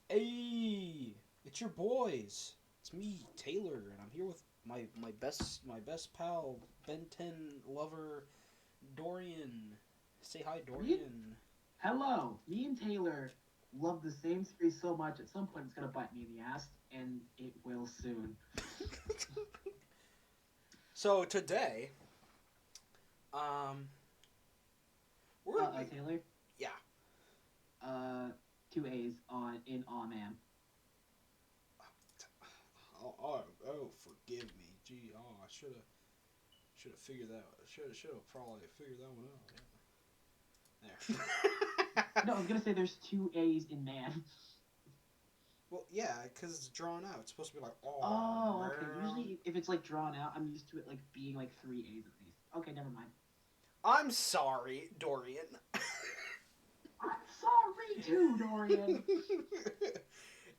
Hey, it's your boys. It's me, Taylor, and I'm here with my best pal, Ben 10 lover, Dorian. Say hi, Me, Dorian. hello. Me and Taylor love the same series so much. At some point, it's gonna bite me in the ass, and it will soon. So today, um, we're gonna be Taylor. yeah. Uh, two A's on in Aw Man. Oh, forgive me. Gee, I should have figured that. Should have probably figured that one out. Yeah. There. No, I was gonna say there's two A's in Man. Well, yeah, because it's drawn out. It's supposed to be like, oh Oh, okay. man. Usually, if it's like drawn out, I'm used to it like being like three A's at least. Okay, never mind. I'm sorry, Dorian. I'm sorry too, Dorian.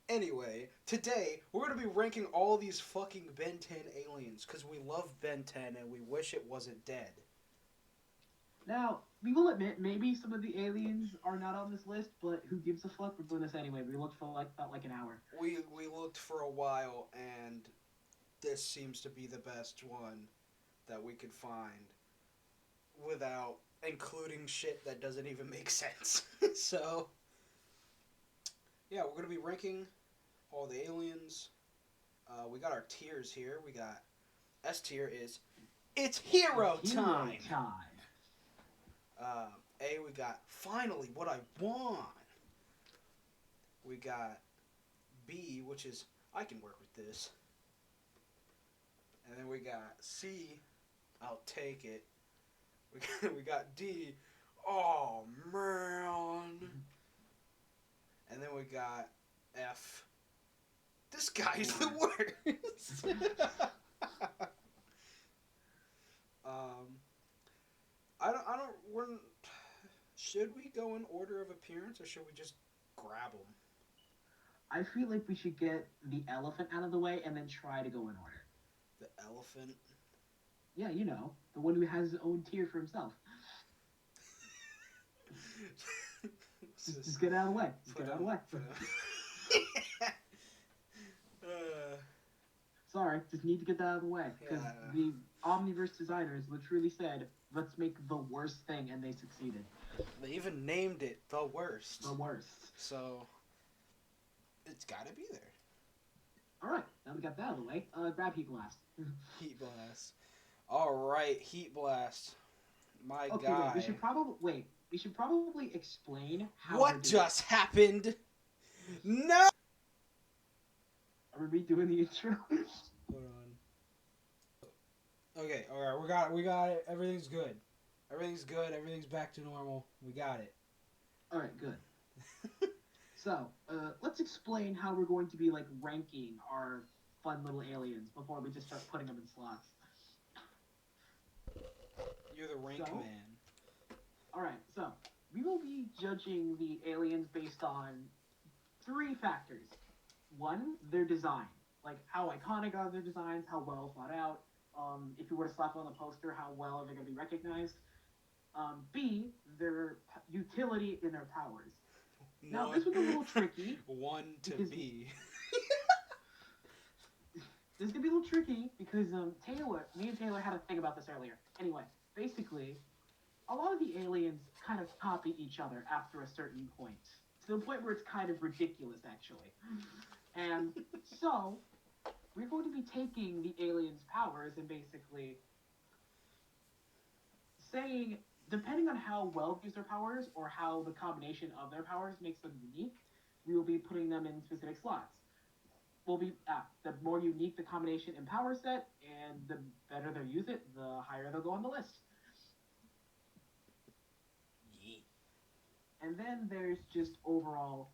Anyway, today we're going to be ranking all these fucking Ben 10 aliens because we love Ben 10 and we wish it wasn't dead. Now, we will admit maybe some of the aliens are not on this list, but who gives a fuck? We're doing this anyway. We looked for like about like an hour. We looked for a while and this seems to be the best one that we could find without including shit that doesn't even make sense. So, yeah, we're going to be ranking all the aliens. We got our tiers here. We got S tier is it's It's hero hero time. time. Uh, A, we got finally what I want. We got B, which is I can work with this. And then we got C, I'll take it. We got D, oh man. And then we got F. This guy's the worst. um, we're, should we go in order of appearance or should we just grab them? I feel like we should get the elephant out of the way and then try to go in order. The elephant. Yeah, you know, the one who has his own tier for himself. Just get it out of the way. Just get it out of the way. uh, Sorry, just need to get that out of the way. Because yeah. the Omniverse designers literally said, let's make the worst thing, and they succeeded. They even named it the worst. The worst. So it's got to be there. Alright, now we got that out of the way. Grab Heat Blast. Heat blast. All right, heat blast. My Okay, guy. We should probably explain how. What just happened? No. Are we redoing the intro? Hold on. Okay, all right, we got it. Everything's good. Everything's good. Everything's back to normal. We got it. All right, good. So, let's explain how we're going to be like ranking our fun little aliens before we just start putting them in slots. You're the rank man. All right, so we will be judging the aliens based on three factors. One, their design, like how iconic are their designs, how well thought out. If you were to slap on the poster, how well are they going to be recognized? B, their utility in their powers. Now, this one's a little tricky. One to B. This is gonna be a little tricky because me and Taylor had a thing about this earlier. Anyway, basically, a lot of the aliens kind of copy each other after a certain point, to the point where it's kind of ridiculous, actually. And so, we're going to be taking the aliens' powers and basically saying, depending on how well they use their powers or how the combination of their powers makes them unique, we will be putting them in specific slots. Will be the more unique the combination and power set, and the better they use it, the higher they'll go on the list. Yeet. And then there's just overall,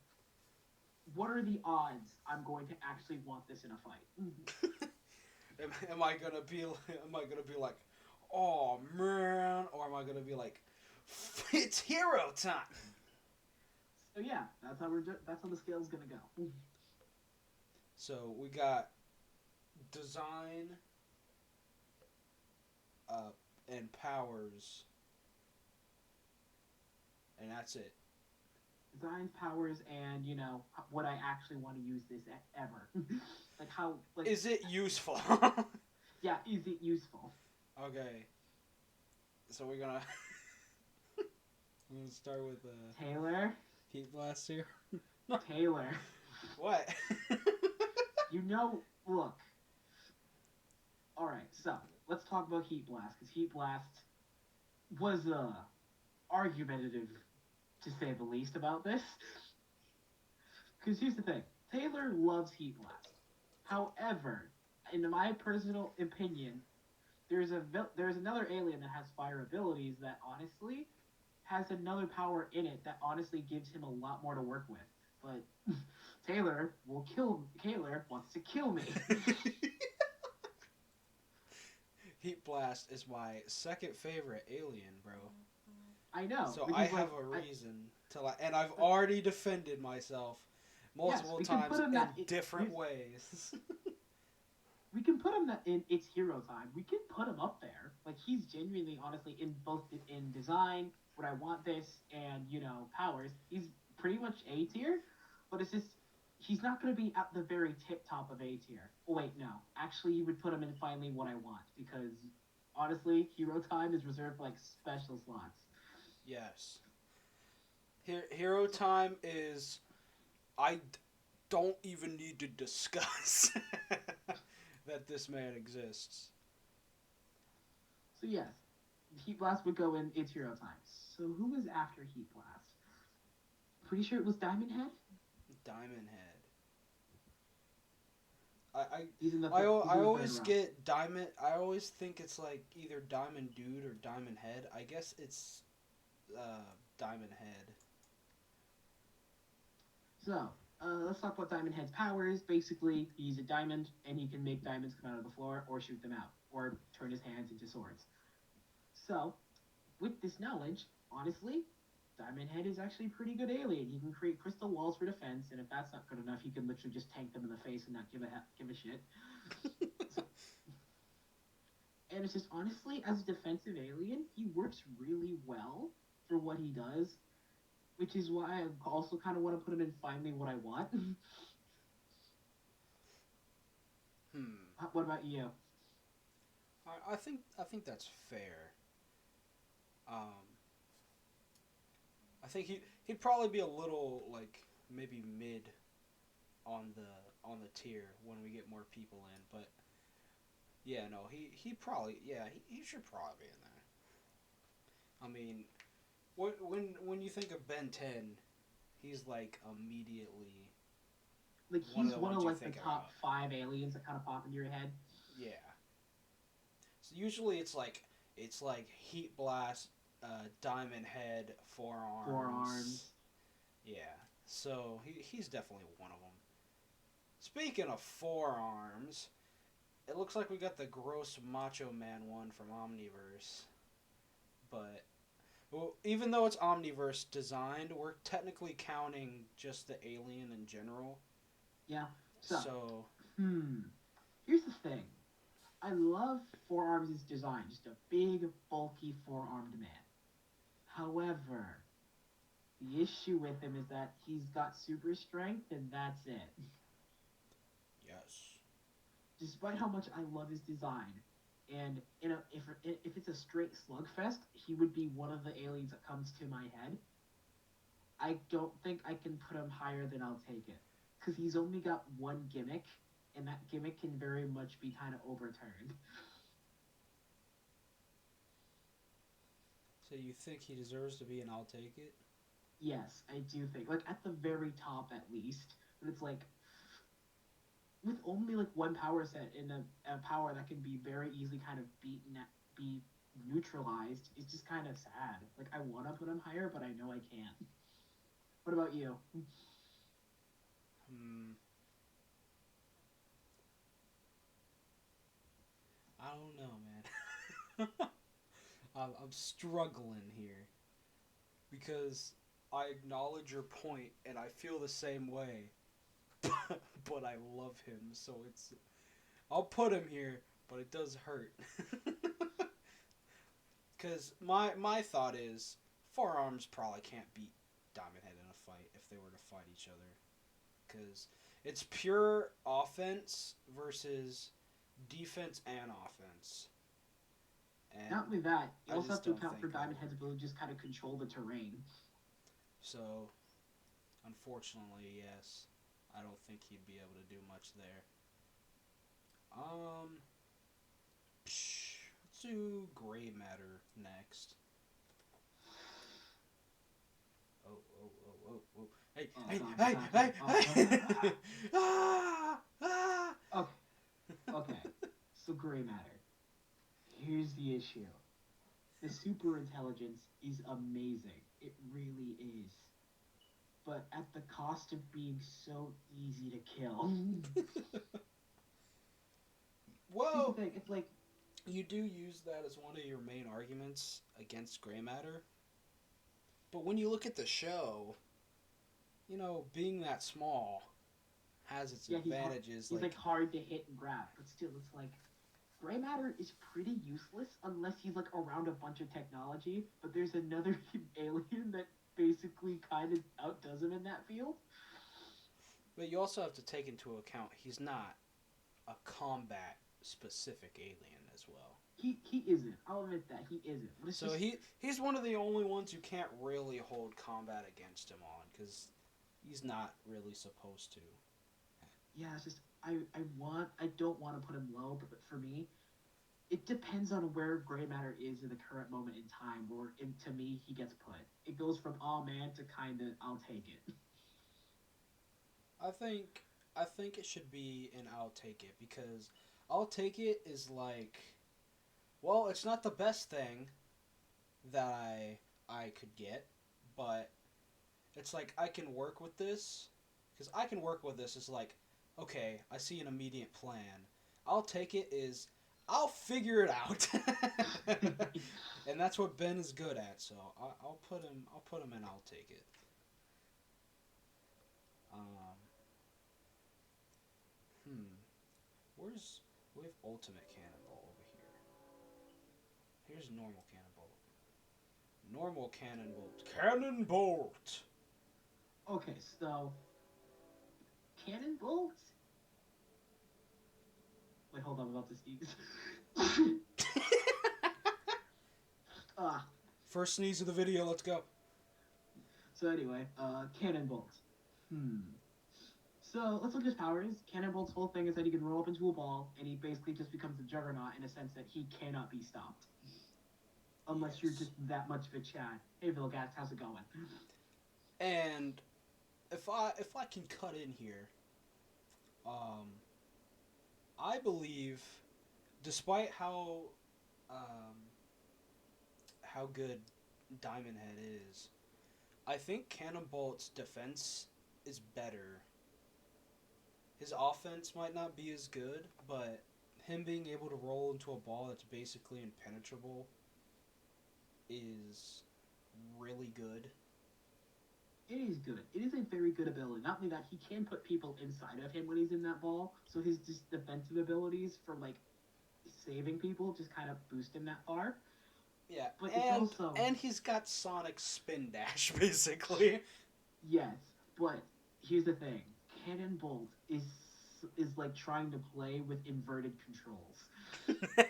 what are the odds I'm going to actually want this in a fight? am I gonna be like, oh man, or am I gonna be like, it's hero time? So yeah, that's how the scale's gonna go. So we got design, and powers, and that's it. designs, powers, and would I actually want to use this ever? Like how like Is it useful? yeah, is it useful? Okay, so we're gonna start with Taylor, Heat Blast here. Taylor, What? look. All right, so let's talk about Heat Blast because Heat Blast was argumentative to say the least about this. Because here's the thing, Taylor loves Heat Blast. However, in my personal opinion, there's another alien that has fire abilities that honestly has another power in it that honestly gives him a lot more to work with. But Taylor wants to kill me. Heat Blast is my second favorite alien, bro. I know. So I have a reason and I've already defended myself multiple times in different ways. We can put him in its hero time. We can put him up there. Like he's genuinely, honestly, in both in design, what I want this, and powers. He's pretty much A tier, but it's just he's not going to be at the very tip top of A tier. Oh wait, no. Actually, you would put him in finally what I want because honestly, hero time is reserved for like special slots. Yes. Hero time is I don't even need to discuss that this man exists. So yes, Heat Blast would go in its hero time. So who was after Heat Blast? Pretty sure it was Diamond Head. Diamond Head. I always get Diamond. I always think it's like either Diamond Dude or Diamond Head. I guess it's Diamond Head. So let's talk about Diamond Head's powers. Basically, he's a diamond, and he can make diamonds come out of the floor or shoot them out, or turn his hands into swords. So, with this knowledge, honestly, Diamond Head is actually a pretty good alien. He can create crystal walls for defense, and if that's not good enough, he can literally just tank them in the face and not give a shit. And it's just, honestly, as a defensive alien, he works really well for what he does, which is why I also kind of want to put him in finally what I want. What about you? I think that's fair. I think he'd probably be a little like maybe mid on the tier when we get more people in, but yeah, no, he probably he should probably be in there. I mean, when you think of Ben 10, he's like immediately like he's one of like the top 5 aliens that kind of pop into your head. Yeah. So usually it's like Heat Blast, Diamond Head, Forearms. Yeah. So he's definitely one of them. Speaking of Forearms, it looks like we got the gross Macho Man one from Omniverse. But even though it's Omniverse designed, we're technically counting just the alien in general. Yeah. So here's the thing. I love Forearms' design, just a big, bulky, four-armed man. However, the issue with him is that he's got super strength, and that's it. Yes. Despite how much I love his design, and if it's a straight slugfest, he would be one of the aliens that comes to my head. I don't think I can put him higher than I'll take it, because he's only got one gimmick, and that gimmick can very much be kind of overturned. So you think he deserves to be an I'll take it? Yes, I do think. Like, at the very top, at least. But it's like, with only, like, one power set and a power that can be very easily kind of be neutralized, it's just kind of sad. Like, I want to put him higher, but I know I can't. What about you? I don't know, man. I'm struggling here because I acknowledge your point and I feel the same way, but I love him, so I'll put him here, but it does hurt. Because my thought is Forearms probably can't beat Diamond Head in a fight if they were to fight each other. Because it's pure offense versus defense and offense. And not only that, you I also have just to don't account for think it'll Diamond Head's work. ability to just kind of control the terrain. So, unfortunately, yes, I don't think he'd be able to do much there. Let's do gray matter next. Oh. Hey, Oh, hey, stop, hey, stop, hey, stop. hey! Ah! Okay, so gray matter. Here's the issue. The super intelligence is amazing. It really is. But at the cost of being so easy to kill. Here's the Well, thing, it's like, you do use that as one of your main arguments against gray matter. But when you look at the show, being that small has its yeah, advantages. he's like hard to hit and grab, but still, it's like, gray matter is pretty useless unless he's like around a bunch of technology, but there's another alien that basically kind of outdoes him in that field. But you also have to take into account he's not a combat specific alien as well. He isn't. I'll admit that he isn't. But it's So just, he's one of the only ones you can't really hold combat against him on because he's not really supposed to. yeah, it's just I don't want to put him low, but for me, it depends on where gray matter is in the current moment in time. Where to me he gets put. It goes from oh man to kind of I'll take it. I think it should be an I'll take it because I'll take it is like, well, it's not the best thing that I could get, but it's like I can work with this because I can work with this. It's like, okay, I see an immediate plan. I'll take it is I'll figure it out, and that's what Ben is good at. So I'll put him in. I'll take it. Um, Where's we have ultimate cannonball over here. Here's normal cannonball. Normal cannonball. Okay, so Cannonball. Wait, hold on, I'm about to sneeze. Ah. First sneeze of the video. Let's go. So anyway, Cannonbolt. So let's look at his powers. Cannonbolt's whole thing is that he can roll up into a ball, and he basically just becomes a juggernaut in a sense that he cannot be stopped. Unless you're just that much of a Chad. Hey, Vilgax, how's it going? And if I can cut in here, I believe, despite how good Diamond Head is, I think Cannonbolt's defense is better. His offense might not be as good, but him being able to roll into a ball that's basically impenetrable is really good. It is good. It is a very good ability. Not only that, he can put people inside of him when he's in that ball, so his just defensive abilities for like saving people just kind of boost him that far. Yeah, But it's also and he's got Sonic Spin Dash basically. yes, but here's the thing: Cannonbolt is like trying to play with inverted controls.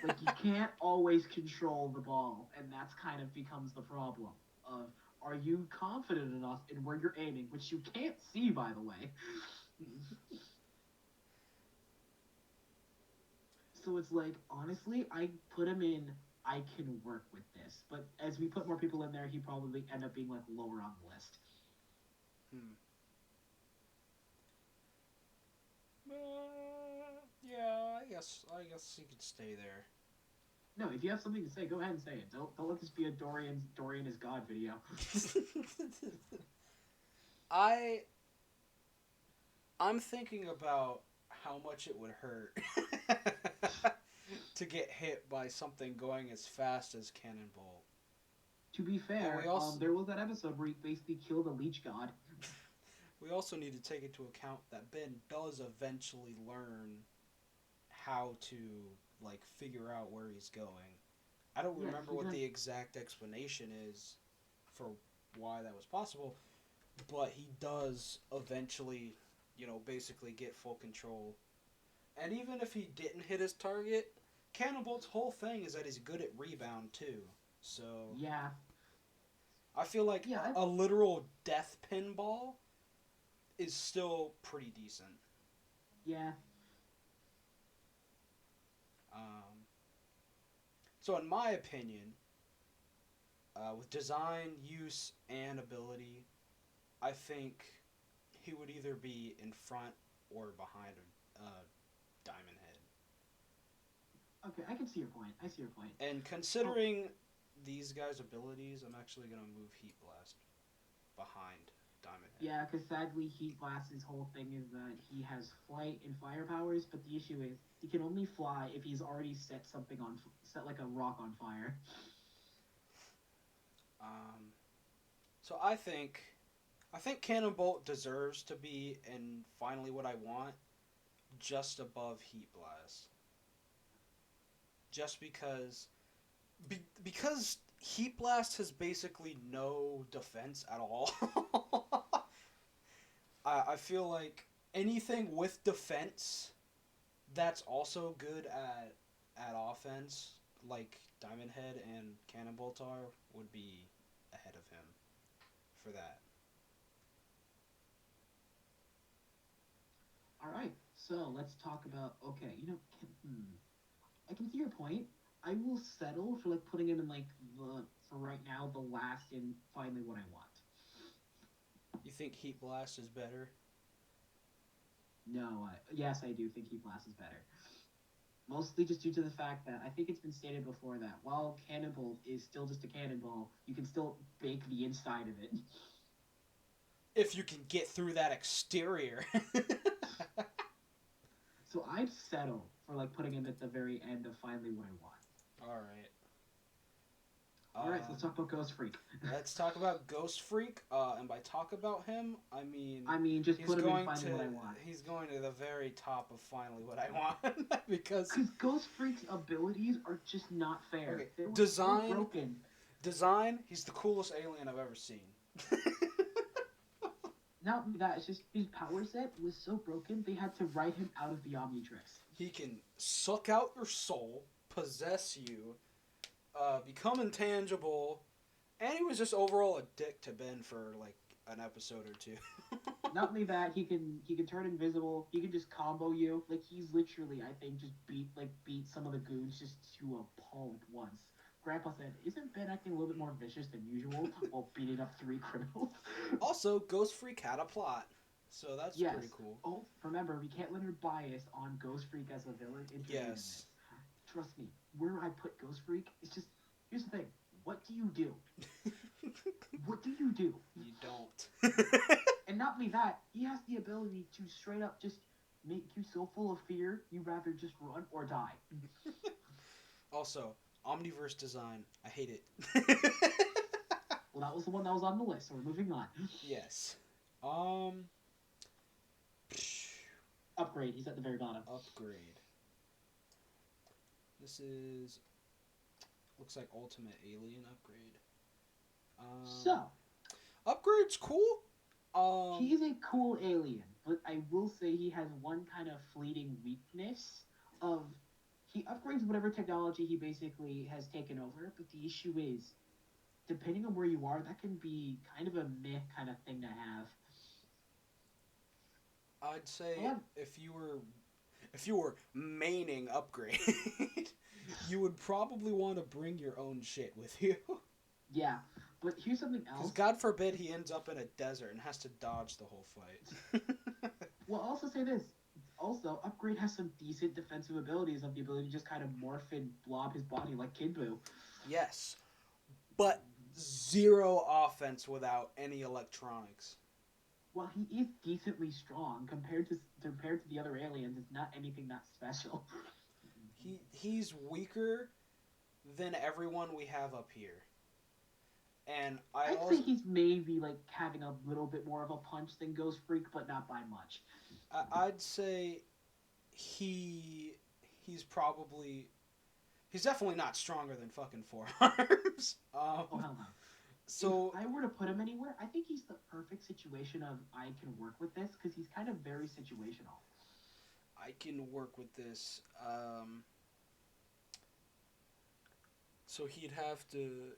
Like you can't always control the ball, and that's kind of becomes the problem of are you confident enough in where you're aiming, which you can't see by the way. So it's like honestly, I put him in. I can work with this, but as we put more people in there, he probably end up being like lower on the list. Yeah, I guess he could stay there. No, if you have something to say, go ahead and say it. Don't let this be a Dorian is God video. I'm thinking about how much it would hurt to get hit by something going as fast as Cannonball. To be fair, there was that episode where he basically killed a leech god. We also need to take into account that Ben does eventually learn how to like figure out where he's going. I don't remember what the exact explanation is for why that was possible, but he does eventually, basically get full control. And even if he didn't hit his target, Cannonball's whole thing is that he's good at rebound too. So Yeah. I feel like Yeah. a literal death pinball is still pretty decent. Yeah. So in my opinion, with design, use, and ability, I think he would either be in front or behind Diamond Head. Okay, I can see your point. I see your point. And considering these guys' abilities, I'm actually going to move Heat Blast behind Diamond Head. Yeah, because sadly, Heat Blast's whole thing is that he has flight and fire powers, but the issue is he can only fly if he's already set like a rock on fire. So I think Cannonball deserves to be in Finally What I Want, just above Heat Blast. Just because Heat Blast has basically no defense at all. I feel like anything with defense that's also good at offense, like Diamond Head and Cannonball Tar, would be ahead of him for that. All right, so let's talk about. Okay, I can see your point. I will settle for like putting him in like for right now the last in Finally What I Want. You think Heat Blast is better? No, yes, I do think Heat Blast is better. Mostly just due to the fact that I think it's been stated before that while Cannonball is still just a cannonball, you can still bake the inside of it. If you can get through that exterior. So I'd settle for like putting him at the very end of Finally What I Want. All right, so let's talk about Ghost Freak. Let's talk about Ghost Freak. And by talk about him, I mean just put him in Finally What I Want. He's going to the very top of Finally What I Want because Ghost Freak's abilities are just not fair. Okay. They're Design, so broken. Design. He's the coolest alien I've ever seen. Not only that, it's just his power set was so broken they had to write him out of the Omnitrix. He can suck out your soul, possess you, become intangible, and he was just overall a dick to Ben for like an episode or two. Not only that, he can turn invisible. He can just combo you. Like he's literally, I think, just beat some of the goons just to a pulp once. Grandpa said, "Isn't Ben acting a little bit more vicious than usual while beating up 3 criminals?" Also, Ghost Freak had a plot, so that's pretty cool. Oh, remember, we can't let her bias on Ghost Freak as a villain. Yes. Trust me, where I put Ghost Freak, it's just, here's the thing. What do you do? What do you do? You don't. And not only that, he has the ability to straight up just make you so full of fear, you'd rather just run or die. Also, Omniverse design, I hate it. Well, that was the one that was on the list, so we're moving on. Yes. Upgrade, he's at the very bottom. Upgrade. This is... looks like Ultimate Alien Upgrade. So. Upgrade's cool. He's a cool alien, but I will say he has one kind of fleeting weakness of... He upgrades whatever technology he basically has taken over, but the issue is, depending on where you are, that can be kind of a meh kind of thing to have. I'd say if you were maining Upgrade, you would probably want to bring your own shit with you. Yeah, but here's something else. Because God forbid he ends up in a desert and has to dodge the whole fight. Well, I'll also say this. Also, Upgrade has some decent defensive abilities of the ability to just kind of morph and blob his body like Kid Buu. Yes, but zero offense without any electronics. Well, he is decently strong compared to the other aliens. It's not anything that special. He's weaker than everyone we have up here. And I'd say he's maybe like having a little bit more of a punch than Ghost Freak, but not by much. I'd say he's definitely not stronger than fucking 4 Arms. Oh hell no. So if I were to put him anywhere, I think he's the perfect situation of I can work with this because he's kind of very situational. I can work with this. So he'd have to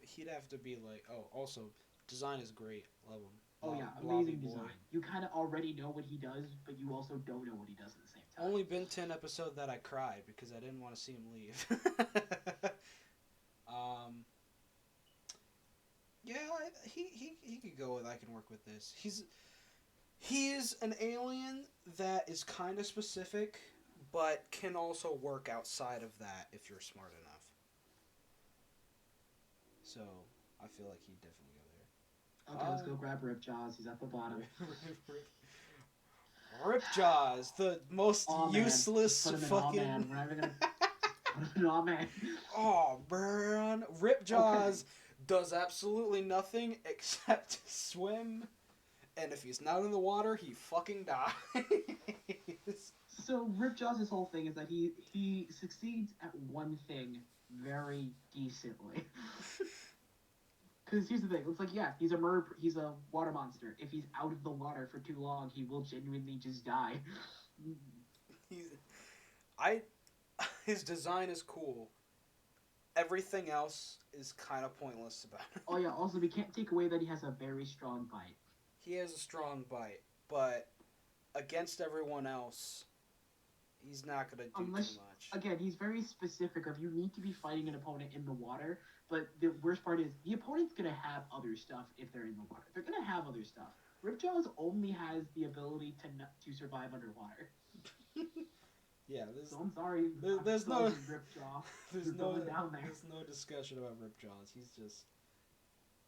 be like, oh, also design is great, love him. Oh yeah, Blobby amazing boy. design. You kind of already know what he does, but you also don't know what he does at the same time. Only been 10 episodes that I cried because I didn't want to see him leave. um, yeah, he could go with I can work with this. He's an alien that is kind of specific, but can also work outside of that if you're smart enough. So I feel like he'd definitely go there. Okay, let's go grab Ripjaws. He's at the bottom. Ripjaws, the most useless put him fucking. In man. We're not even gonna put him in Aw Man. Oh man, Ripjaws does absolutely nothing except swim, and if he's not in the water, he fucking dies. So Ripjaws' whole thing is that he succeeds at one thing very decently. Because here's the thing, it's like, yeah, he's a water monster. If he's out of the water for too long, he will genuinely just die. His design is cool. Everything else is kind of pointless about it. Oh yeah, also we can't take away that he has a very strong bite. He has a strong bite, but against everyone else, he's not going to do too much. Again, he's very specific of you need to be fighting an opponent in the water, but the worst part is the opponent's going to have other stuff if they're in the water. They're going to have other stuff. Ripjaws only has the ability to survive underwater. Yeah, so I'm sorry. There's no Ripjaw. There's no discussion about Ripjaws.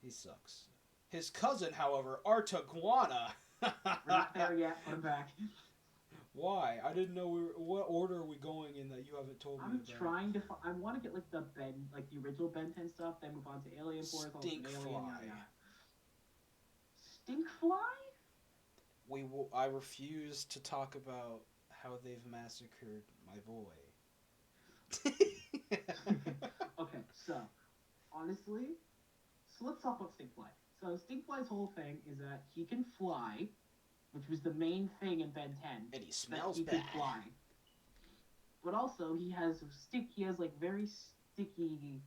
He sucks. His cousin, however, Iguana. We're not there yet. Put him back. Why? I didn't know what order are we going in that you haven't told me about. I'm trying to. I want to get like the original Ben 10 stuff, then move on to Alien Force. Stinkfly. Stinkfly? I refuse to talk about how they've massacred my boy. Okay, so honestly, let's talk about Stinkfly. So Stinkfly's whole thing is that he can fly, which was the main thing in Ben 10. And he smells bad. He can fly. But also he has like very sticky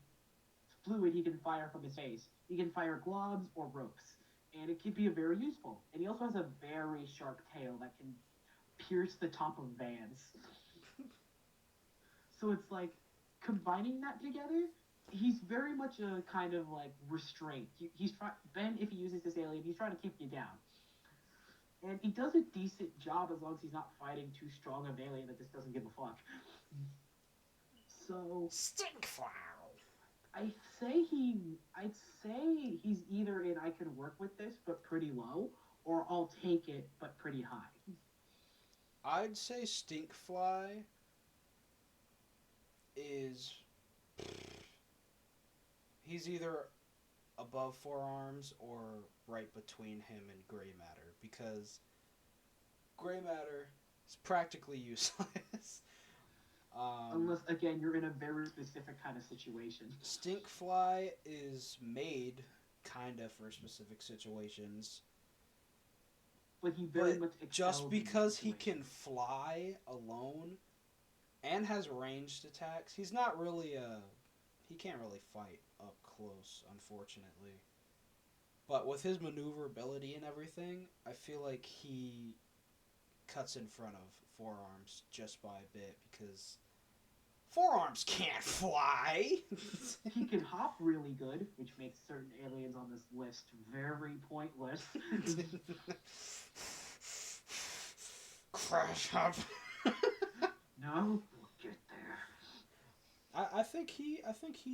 fluid he can fire from his face. He can fire globs or ropes. And it can be very useful. And he also has a very sharp tail that can pierce the top of vans. So it's like, combining that together, he's very much a kind of like restraint. Ben, if he uses this alien, he's trying to keep you down. And he does a decent job as long as he's not fighting too strong of an alien that just doesn't give a fuck. So Stinkfly. I'd say he's either in I can work with this but pretty low, or I'll take it but pretty high. I'd say Stinkfly is... He's either above Forearms or right between him and Gray Matter, because Gray Matter is practically useless. Unless, again, you're in a very specific kind of situation. Stinkfly is made kind of for specific situations. But he very much just because he can fly alone and has ranged attacks, he's not really he can't really fight up close, unfortunately. But with his maneuverability and everything, I feel like he cuts in front of Forearms just by a bit, because Forearms can't fly. He can hop really good, which makes certain aliens on this list very pointless. Crash up. No, we'll get there. I think he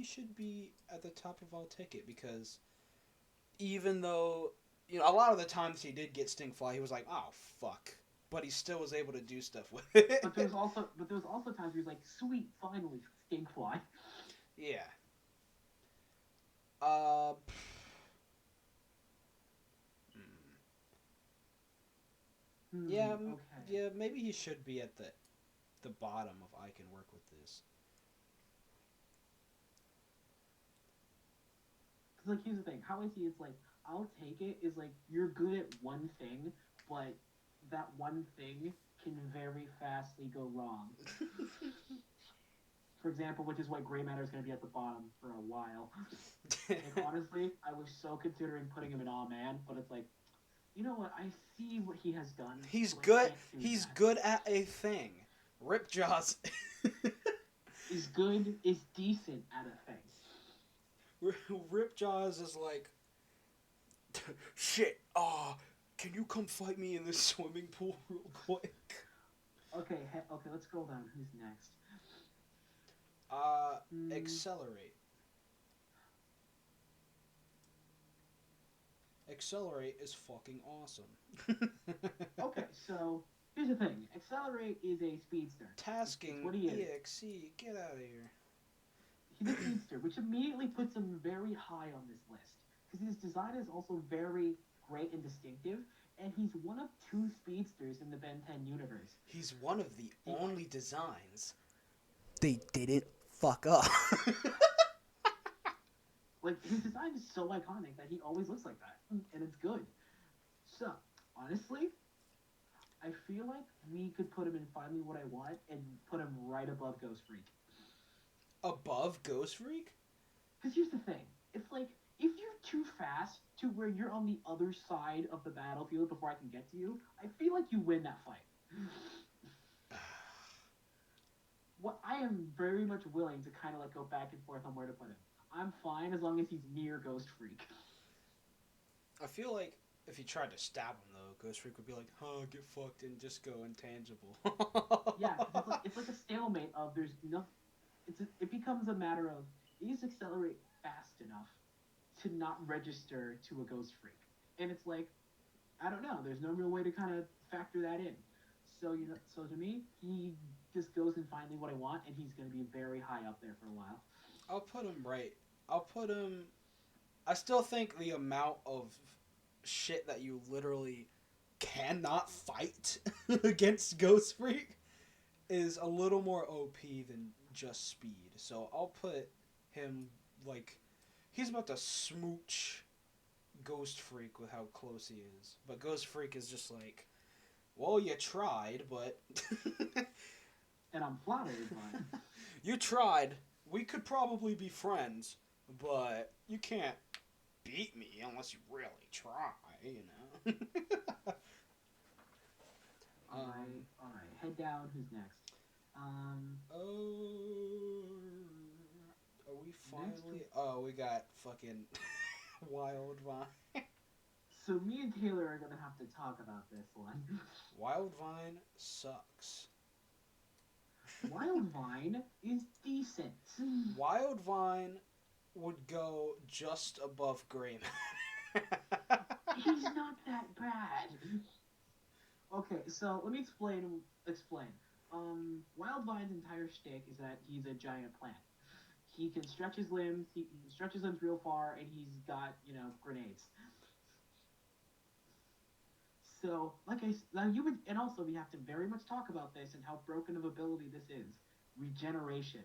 should be at the top of I'll Take It, because even though, you know, a lot of the times he did get Stinkfly, he was like, oh fuck, but he still was able to do stuff with it. But there was also times where he was like, sweet, finally, Stinkfly. Yeah. Yeah, okay. Yeah, maybe he should be at the bottom of I Can Work With This. like, here's the thing. How I see it's like, I'll take it is like, you're good at one thing, but that one thing can very fastly go wrong. For example, which is why gray matter is going to be at the bottom for a while. Like, honestly, I was so considering putting him in Aw Man, but it's like, you know what? I see what he has done. He's so good. He's good at a thing. Ripjaw's is good, is decent at a thing. Ripjaws is like, shit. Can you come fight me in this swimming pool real quick? Okay, let's scroll down. Who's next? Accelerate. Accelerate is fucking awesome. Okay, so here's the thing. Accelerate is a speedster. Tasking, what he is. EXE, get out of here. He's a speedster, which immediately puts him very high on this list. Because his design is also very great and distinctive, and he's one of 2 speedsters in the Ben 10 universe. He's one of the only designs they didn't fuck up. Like, his design is so iconic that he always looks like that, and it's good. So, honestly, I feel like we could put him in Finally What I Want and put him right above Ghost Freak. Above Ghost Freak? Because here's the thing. It's like, if you're too fast to where you're on the other side of the battlefield before I can get to you, I feel like you win that fight. What I am very much willing to kind of like go back and forth on where to put him. I'm fine as long as he's near Ghost Freak. I feel like if you tried to stab him, though, Ghost Freak would be like, get fucked and just go intangible. Yeah, it's like a stalemate of there's no... It becomes a matter of, you just accelerate fast enough to not register to a Ghost Freak. And it's like, I don't know, there's no real way to kind of factor that in. So, so to me, he just goes and Finally What I Want, and he's going to be very high up there for a while. I'll put him right. I still think the amount of shit that you literally cannot fight against Ghost Freak is a little more OP than just speed. So I'll put him, like, he's about to smooch Ghost Freak with how close he is. But Ghost Freak is just like, well, you tried, but... And I'm flattered, but... You tried. We could probably be friends, but you can't beat me unless you really try, you know? Alright, head down, who's next? Are we finally... Oh, we got fucking Wild Vine. So me and Taylor are gonna have to talk about this one. Wild Vine sucks. Wild Vine is decent. Wild Vine would go just above Gray Man. He's not that bad. Okay, so let me explain. Wild Vine's entire shtick is that he's a giant plant. He can stretch his limbs. He can stretch his limbs real far, and he's got grenades. So, and also we have to very much talk about this and how broken of ability this is. Regeneration.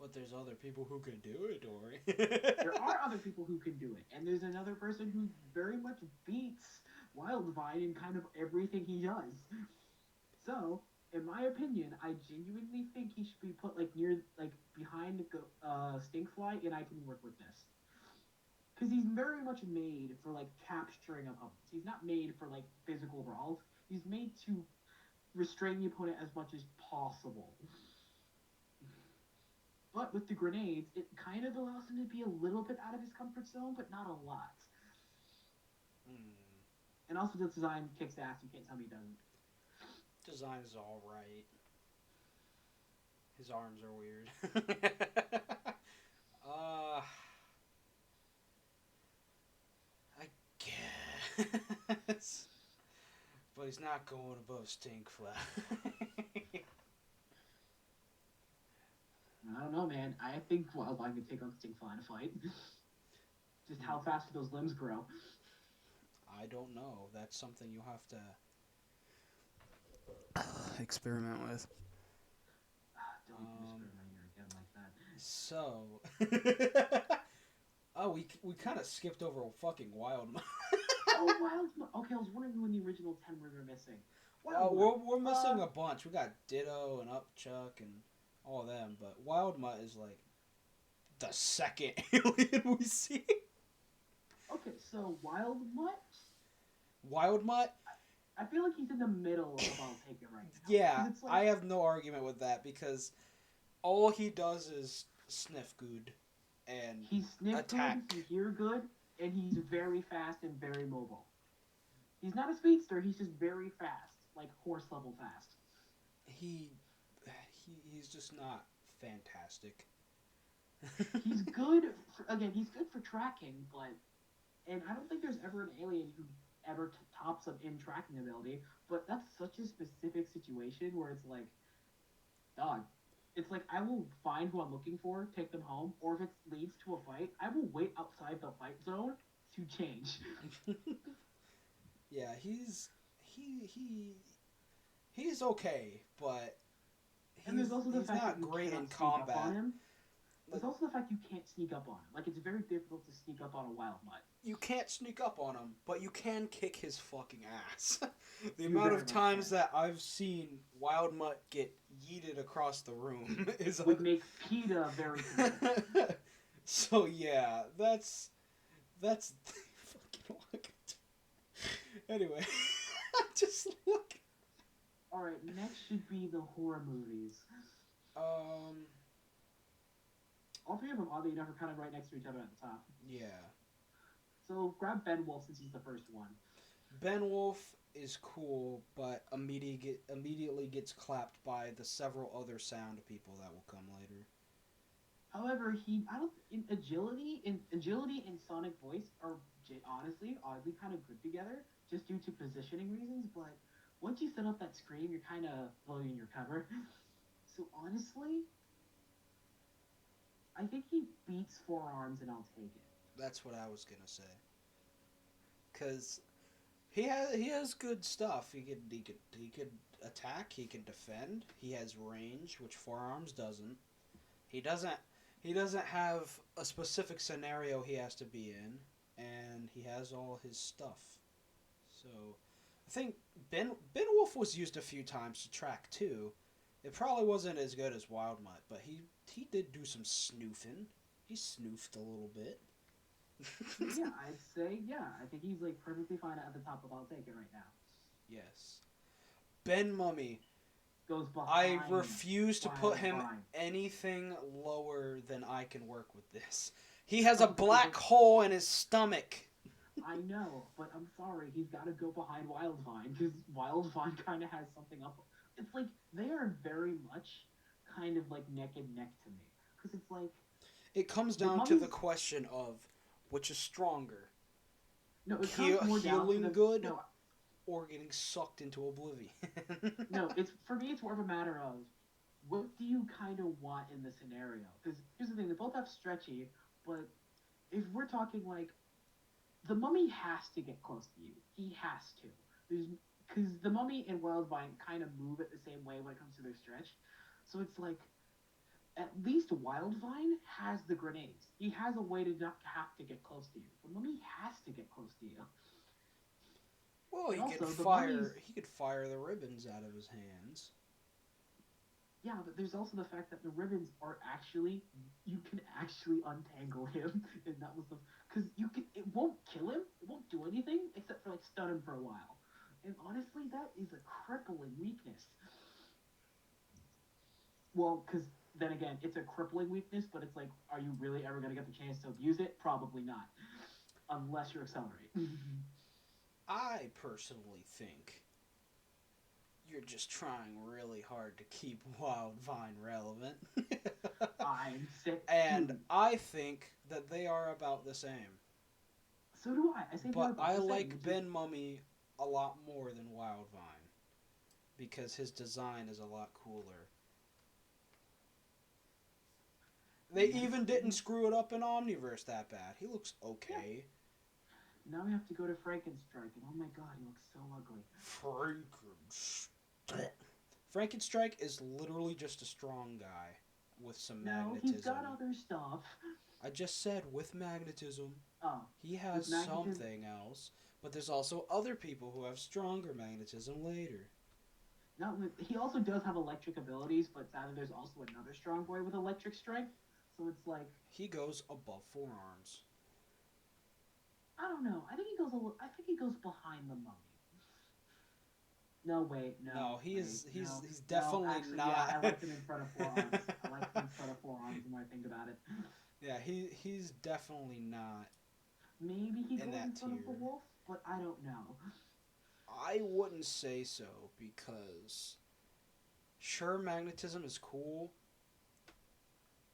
But there's other people who can do it, Dory. There are other people who can do it, and there's another person who very much beats Wild Vine in kind of everything he does. So, in my opinion, I genuinely think he should be put behind Stinkfly, and I can work with this. Because he's very much made for capturing opponents. He's not made for physical brawls. He's made to restrain the opponent as much as possible. But with the grenades, it kind of allows him to be a little bit out of his comfort zone, but not a lot. And also the design kicks ass. You can't tell me he doesn't. Design is alright. His arms are weird. I guess. But he's not going above Stinkfly. I don't know, man. I think Wildvine could take on Stinkfly in a fight. Just how fast do those limbs grow? I don't know. That's something you'll have to experiment with. Don't experiment here again like that. So, oh, we kind of skipped over fucking Wild Mutt. Oh, Wild Mutt. Okay, I was wondering who in the original 10 we were missing. Well, Wild Mutt. we're missing a bunch. We got Ditto and Upchuck and all of them, but Wild Mutt is like the second alien we see. Okay, so Wild Mutt? Wild Mutt? I feel like he's in the middle of I'll take it right now. Yeah, It's like, I have no argument with that because all he does is sniff good and he sniff attack. good, he hear good, and he's very fast and very mobile. He's not a speedster, he's just very fast. Like horse level fast. He's just not fantastic. He's good he's good for tracking, but and I don't think there's ever an alien who ever tops him in tracking ability, but that's such a specific situation where it's like, dog, it's like I will find who I'm looking for, take them home, or if it leads to a fight, I will wait outside the fight zone to change. Yeah, he's okay, but And there's also the he's fact not that you great in can't sneak up combat. on him. Like, There's also the fact you can't sneak up on him. Like, it's very difficult to sneak up on a Wild Mutt. you can't sneak up on him, but you can kick his fucking ass. The You amount very of much times can. that I've seen Wild Mutt get yeeted across the room is Would make PETA very concerned. So yeah, that's fucking look. Anyway, just look. Alright, next should be the horror movies. All three of them, oddly enough, are kind of right next to each other at the top. Yeah. So grab Ben Wolfe since he's the first one. Ben Wolfe is cool, but immediately gets clapped by the several other sound people that will come later. However, agility and sonic voice are honestly oddly kind of good together, just due to positioning reasons. But once you set up that scream, you're kind of blowing your cover. So honestly, I think he beats Forearms, and I'll take it. That's what I was gonna say. Cause he has good stuff. He could attack. He can defend. He has range, which Forearms doesn't. He doesn't have a specific scenario he has to be in, and he has all his stuff. So I think Ben Wolfe was used a few times to track too. It probably wasn't as good as Wild Mutt, but he did do some snoofing. He snoofed a little bit. Yeah, I'd say, yeah. I think he's like perfectly fine at the top of I'll take it right now. Yes. Ben Mummy. Goes behind. I refuse to put him Wild Vine. anything lower than I can work with this. He has a black hole in his stomach. I know, but I'm sorry, he's got to go behind Wildvine, because Wildvine kind of has something up. It's like, they are very much kind of like neck and neck to me. Because it's like... It comes down to the question of which is stronger. No, it comes more down to healing the, good no, or getting sucked into oblivion. no, for me, it's more of a matter of what do you kind of want in the scenario? Because here's the thing, they both have stretchy, but if we're talking like, the Mummy has to get close to you. He has to. Because the Mummy and Wildvine kind of move at the same way when it comes to their stretch. So it's like, at least Wildvine has the grenades. He has a way to not have to get close to you. The Mummy has to get close to you. Well, he could fire the ribbons out of his hands. Yeah, but there's also the fact that the ribbons are actually, you can actually untangle him, and that was because it won't kill him, it won't do anything, except for like stun him for a while. And honestly, that is a crippling weakness. Well, because then again, it's a crippling weakness, but it's like, are you really ever going to get the chance to abuse it? Probably not. Unless you accelerate. I personally think you're just trying really hard to keep Wildvine relevant. I'm sick. And I think that they are about the same. So do I. But I like Ben Mummy a lot more than Wildvine because his design is a lot cooler. They even didn't screw it up in Omniverse that bad. He looks okay. Yeah. Now we have to go to Frankenstrike, and oh my god, he looks so ugly. Frankenstrike is literally just a strong guy with some No, magnetism. he's got other stuff. I just said with magnetism. Oh. He has something else, but there's also other people who have stronger magnetism later. He also does have electric abilities, but sadly there's also another strong boy with electric strength. So it's like he goes above forearms. I don't know. I think he goes behind the mummy. No, wait, no. No, he's definitely no, actually, not. Yeah, I like him in front of forearms. I like him in front of forearms the more I think about it. Yeah, he's definitely not. Maybe he goes in front tier. of the wolf, but I don't know. I wouldn't say so because sure, magnetism is cool,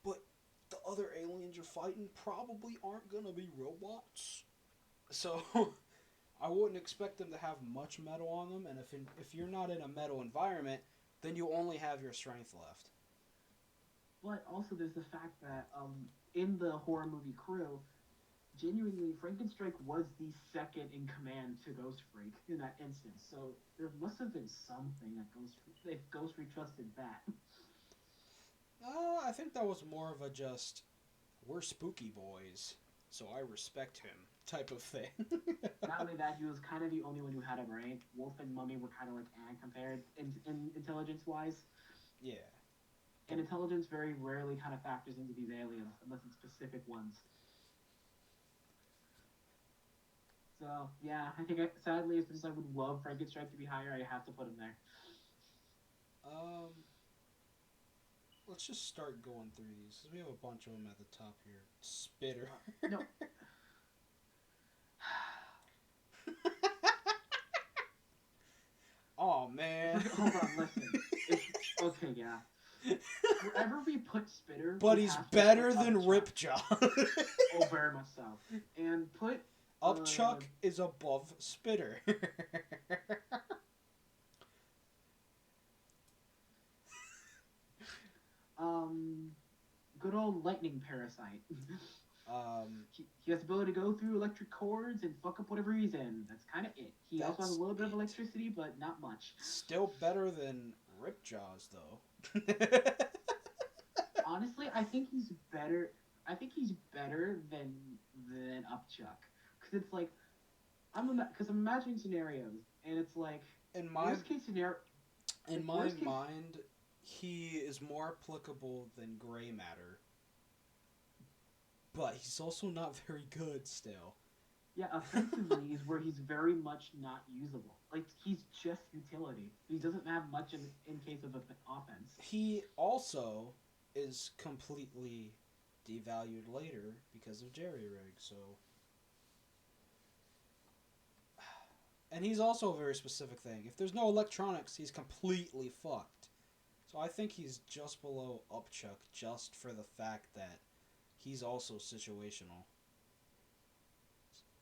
but the other aliens you're fighting probably aren't gonna be robots. So I wouldn't expect them to have much metal on them, and if you're not in a metal environment, then you only have your strength left. But also, there's the fact that in the horror movie crew, genuinely, Frankenstrike was the second in command to Ghost Freak in that instance. So there must have been something that Ghost Freak trusted that. I think that was more of a just we're spooky boys, so I respect him type of thing. Not only that, he was kind of the only one who had a brain. Wolfe and Mummy were kind of like compared in intelligence-wise. Yeah. And intelligence very rarely kind of factors into these aliens, unless it's specific ones. So, yeah, I think, sadly, as much as I would love Frankenstrike to be higher, I have to put him there. Let's just start going through these, because we have a bunch of them at the top here. Spitter. No. Oh, man. Hold on, listen. Okay, yeah. Wherever we put Spitter... But he's better than Ripjaw. Oh, very much so. And put... Upchuck is above Spitter. Good old lightning parasite. He has the ability to go through electric cords and fuck up whatever he's in. That's kind of it. He also has a little bit of electricity, but not much. Still better than Ripjaws, though. Honestly, I think he's better. I think he's better than Upchuck, because it's like I'm imagining scenarios, and it's like in my worst case scenario. In my mind, he is more applicable than Gray Matter, but he's also not very good still. Yeah, offensively is where he's very much not usable. Like, he's just utility. He doesn't have much in case of offense. He also is completely devalued later because of jerry-rig, so... And he's also a very specific thing. If there's no electronics, he's completely fucked. So I think he's just below Upchuck just for the fact that he's also situational.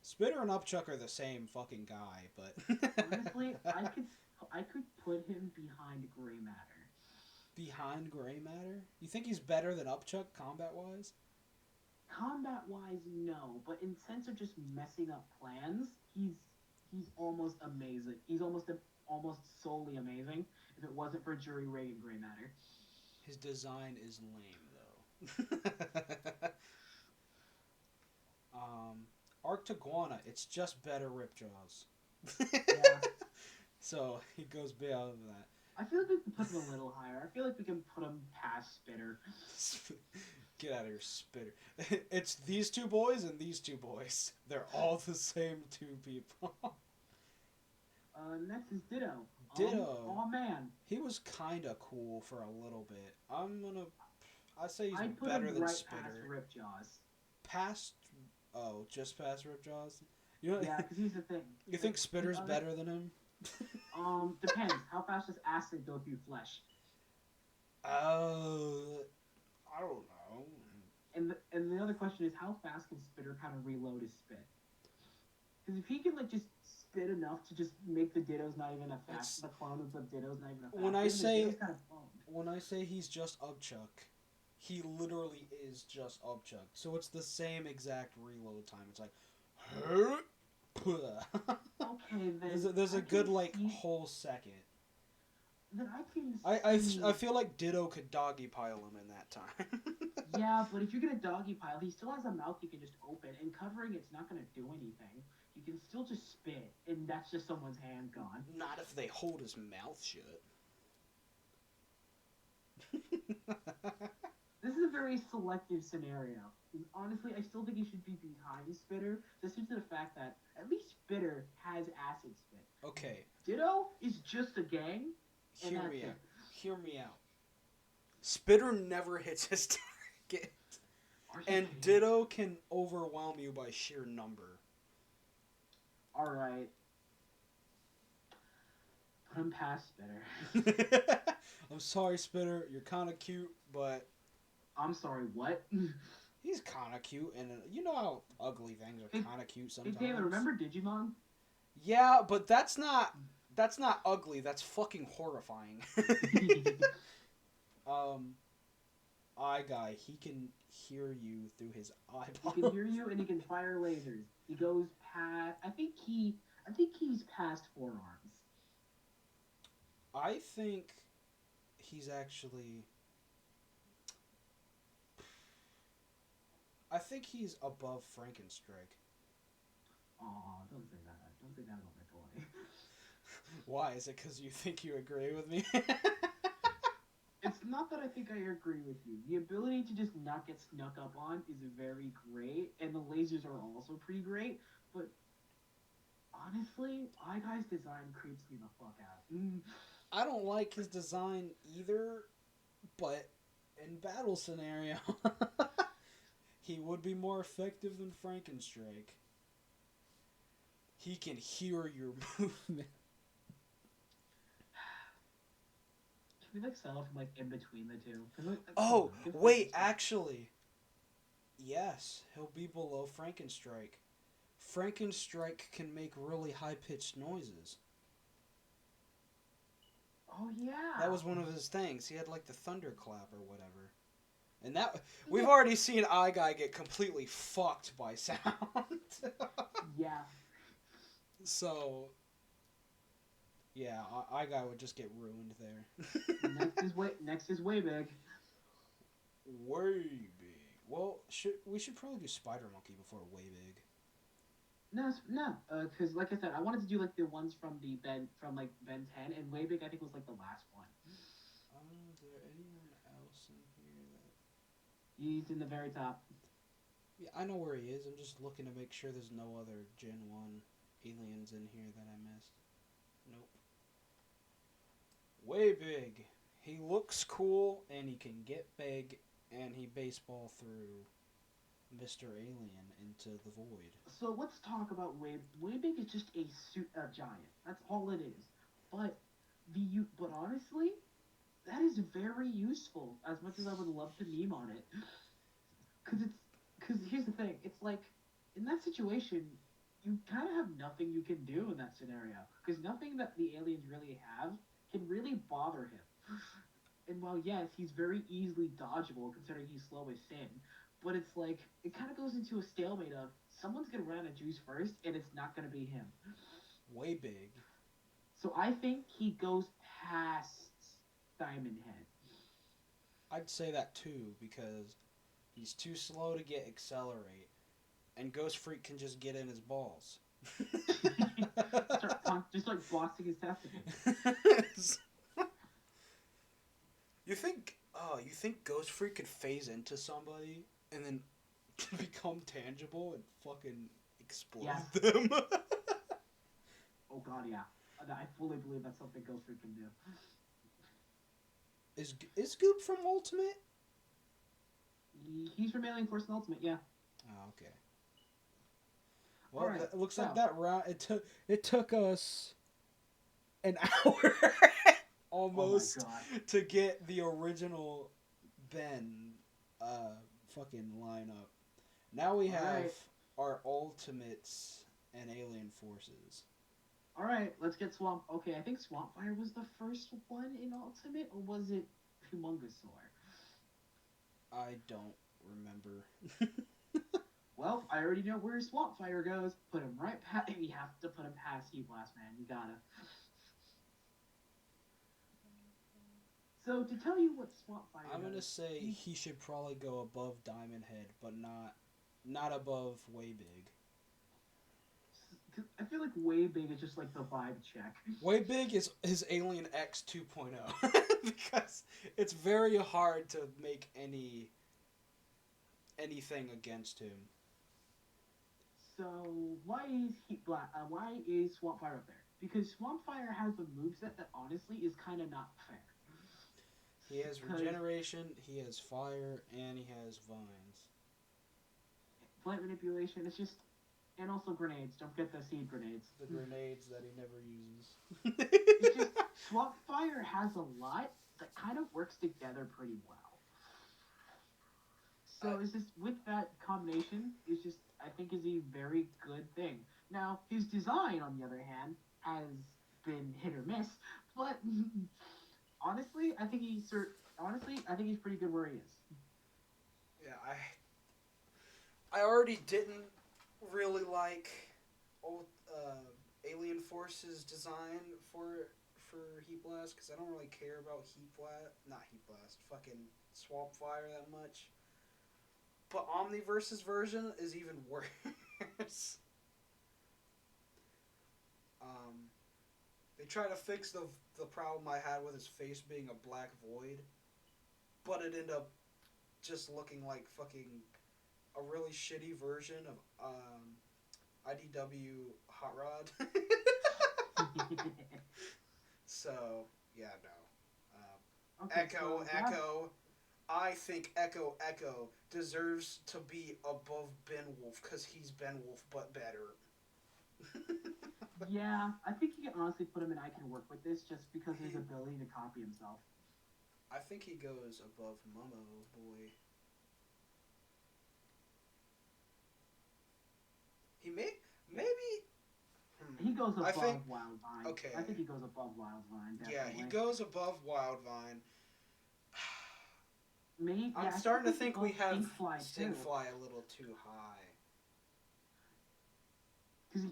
Spitter and Upchuck are the same fucking guy, but... Honestly, I could put him behind Gray Matter. Behind Gray Matter? You think he's better than Upchuck, combat-wise? Combat-wise, no. But in sense of just messing up plans, he's almost amazing. He's almost solely amazing if it wasn't for Jerry-rig and Gray Matter. His design is lame, though. Iguana, it's just better Ripjaws. Yeah. So he goes beyond that. I feel like we can put him a little higher. I feel like we can put him past Spitter. Get out of here, Spitter. It's these two boys and these two boys. They're all the same two people. Next is Ditto. Ditto. Oh man. He was kinda cool for a little bit. I'd say he's better than Spitter. Past Ripjaws. Past? Oh, just past Ripjaws? You know, yeah, because here's the thing. You think Spitter's better than him? Depends. How fast does acid go through flesh? I don't know. And the other question is, how fast can Spitter kind of reload his spit? Because if he can like just spit enough to just make the Dittos not even a fast, the clone of the Dittos not even a fast. When I say he's just Upchuck, he literally is just Upchuck. So it's the same exact reload time. It's like, okay, then there's a good like whole second. that I can see. I feel like Ditto could doggy pile him in that time. Yeah, but if you're gonna doggy pile, he still has a mouth you can just open, and covering it's not gonna do anything. You can still just spit, and that's just someone's hand gone. Not if they hold his mouth shut. This is a very selective scenario. Honestly, I still think he should be behind Spitter, just due to the fact that at least Spitter has acid spit. Okay. Ditto is just a gang, and that's it. Hear me out. Spitter never hits his target. And Ditto can overwhelm you by sheer number. Alright. Put him past Spitter. I'm sorry, Spitter. You're kind of cute, but... I'm sorry, what? He's kind of cute, and you know how ugly things are kind of cute sometimes. Hey, Taylor, remember Digimon? Yeah, but that's not ugly. That's fucking horrifying. Eye Guy, he can hear you through his eyeball. He can hear you, and he can fire lasers. He goes past. I think he's past forearms. I think he's actually. I think he's above Frankenstrike. Aw, don't say that. Don't say that about my toy. Why? Is it because you think you agree with me? It's not that I think I agree with you. The ability to just not get snuck up on is very great, and the lasers are also pretty great, but honestly, Eye Guy's design creeps me the fuck out. I don't like his design either, but in battle scenario, he would be more effective than Frankenstrike. He can hear your movement. Can we settle from in between the two? Oh, wait, actually. Yes, he'll be below Frankenstrike. Frankenstrike can make really high-pitched noises. Oh, yeah. That was one of his things. He had the thunderclap or whatever. And that we've already seen Eye Guy get completely fucked by sound. Yeah. So, yeah, Eye Guy would just get ruined there. Next is way big. Way big. Well, we should probably do Spider Monkey before way big. No, because like I said, I wanted to do the ones from Ben 10, and way big I think was the last one. Is there anyone else in here that? He's in the very top. Yeah, I know where he is. I'm just looking to make sure there's no other Gen 1 aliens in here that I missed. Nope. Way big. He looks cool, and he can get big, and he baseball through Mr. Alien into the void. So let's talk about Way Big is just a giant. That's all it is. But honestly, that is very useful. As much as I would love to meme on it, because here's the thing. It's in that situation, you kind of have nothing you can do in that scenario. Because nothing that the aliens really have can really bother him. And while yes, he's very easily dodgeable considering he's slow as sin, but it's it kind of goes into a stalemate of someone's gonna run out of juice first, and it's not gonna be him. Way big. So I think he goes past Diamond Head. I'd say that too, because he's too slow to get accelerate, and Ghost Freak can just get in his balls. just boxing his testicles. You think Ghost Freak could phase into somebody and then become tangible and fucking explode them? Oh god, yeah. I fully believe that's something Ghost Freak can do. Is Goop from Ultimate? He's from Alien Force and Ultimate, yeah. Oh, okay. Well, right, it looks like that round. It took us an hour almost to get the original Ben fucking lineup. Now we have our Ultimates and Alien Forces. Alright, let's get Swamp. Okay, I think Swampfire was the first one in Ultimate, or was it Humongosaur? I don't remember. Well, I already know where Swampfire goes. Put him right past. You have to put him past Heat Blast, man. You gotta. So to tell you what Swamp Fire I'm gonna does, say he should probably go above Diamond Head, but not above Way Big. I feel like Way Big is just like the vibe check. Way Big is his Alien X 2.0 because it's very hard to make anything against him. So why is why is Swamp Fire up there? Because Swamp Fire has a moveset that honestly is kind of not fair. He has regeneration, he has fire, and he has vines. Plant manipulation. It's just, and also grenades. Don't forget the seed grenades. The grenades that he never uses. It's just Swamp Fire has a lot that kind of works together pretty well. So it's just with that combination, it's just I think is a very good thing. Now his design, on the other hand, has been hit or miss, but honestly, I think he's pretty good where he is. Yeah, I already didn't really like old Alien Force's design for Heat Blast because I don't really care about fucking Swamp Fire that much. But Omniverse's version is even worse. They try to fix the problem I had with his face being a black void, but it ended up just looking like fucking a really shitty version of IDW Hot Rod. So yeah, no. Okay, Echo. I think Echo deserves to be above Ben Wolfe because he's Ben Wolfe but better. Yeah, I think you can honestly put him in I Can Work With This just because of his ability to copy himself. I think he goes above Momo Boy. He maybe. He goes above Wildvine. Okay. I think he goes above Wildvine. Definitely. Yeah, he goes above Wildvine. Maybe. I'm starting to think we have Stingfly a little too high. Because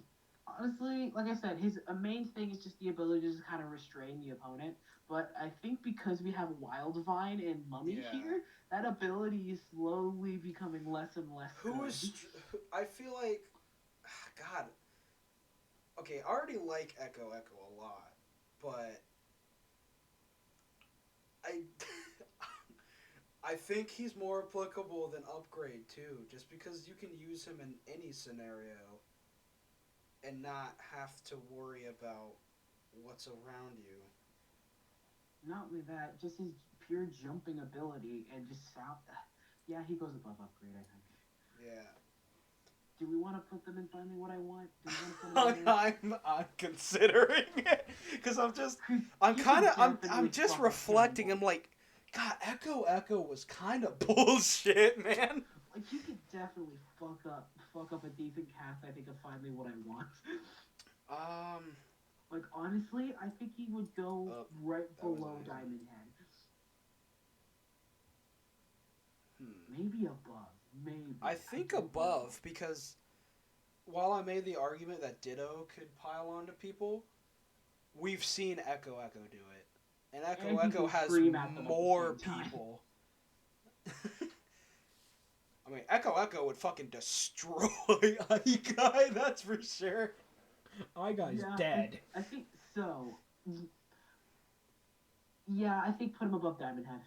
honestly, like I said, his main thing is just the ability to just kind of restrain the opponent. But I think because we have Wildvine and Mummy here, that ability is slowly becoming less and less. I feel like, God. Okay, I already like Echo a lot, but I think he's more applicable than Upgrade too, just because you can use him in any scenario and not have to worry about what's around you. Not only that, just his pure jumping ability and just sound. Yeah, he goes above Upgrade, I think. Yeah. Do we want to put them in Finally What I Want? Do we want to put them I'm considering it because I'm just reflecting. I'm like, God, Echo was kind of bullshit, man. Like he could definitely fuck up a decent cast. I think of Finally What I Want. Like honestly, I think he would go right below Diamond Head. Maybe above. Maybe. I think above because while I made the argument that Ditto could pile onto people, we've seen Echo do it. And Echo has more people. I mean, Echo would fucking destroy Igai, that's for sure. Igai's dead. I think so. Yeah, I think put him above Diamond Head.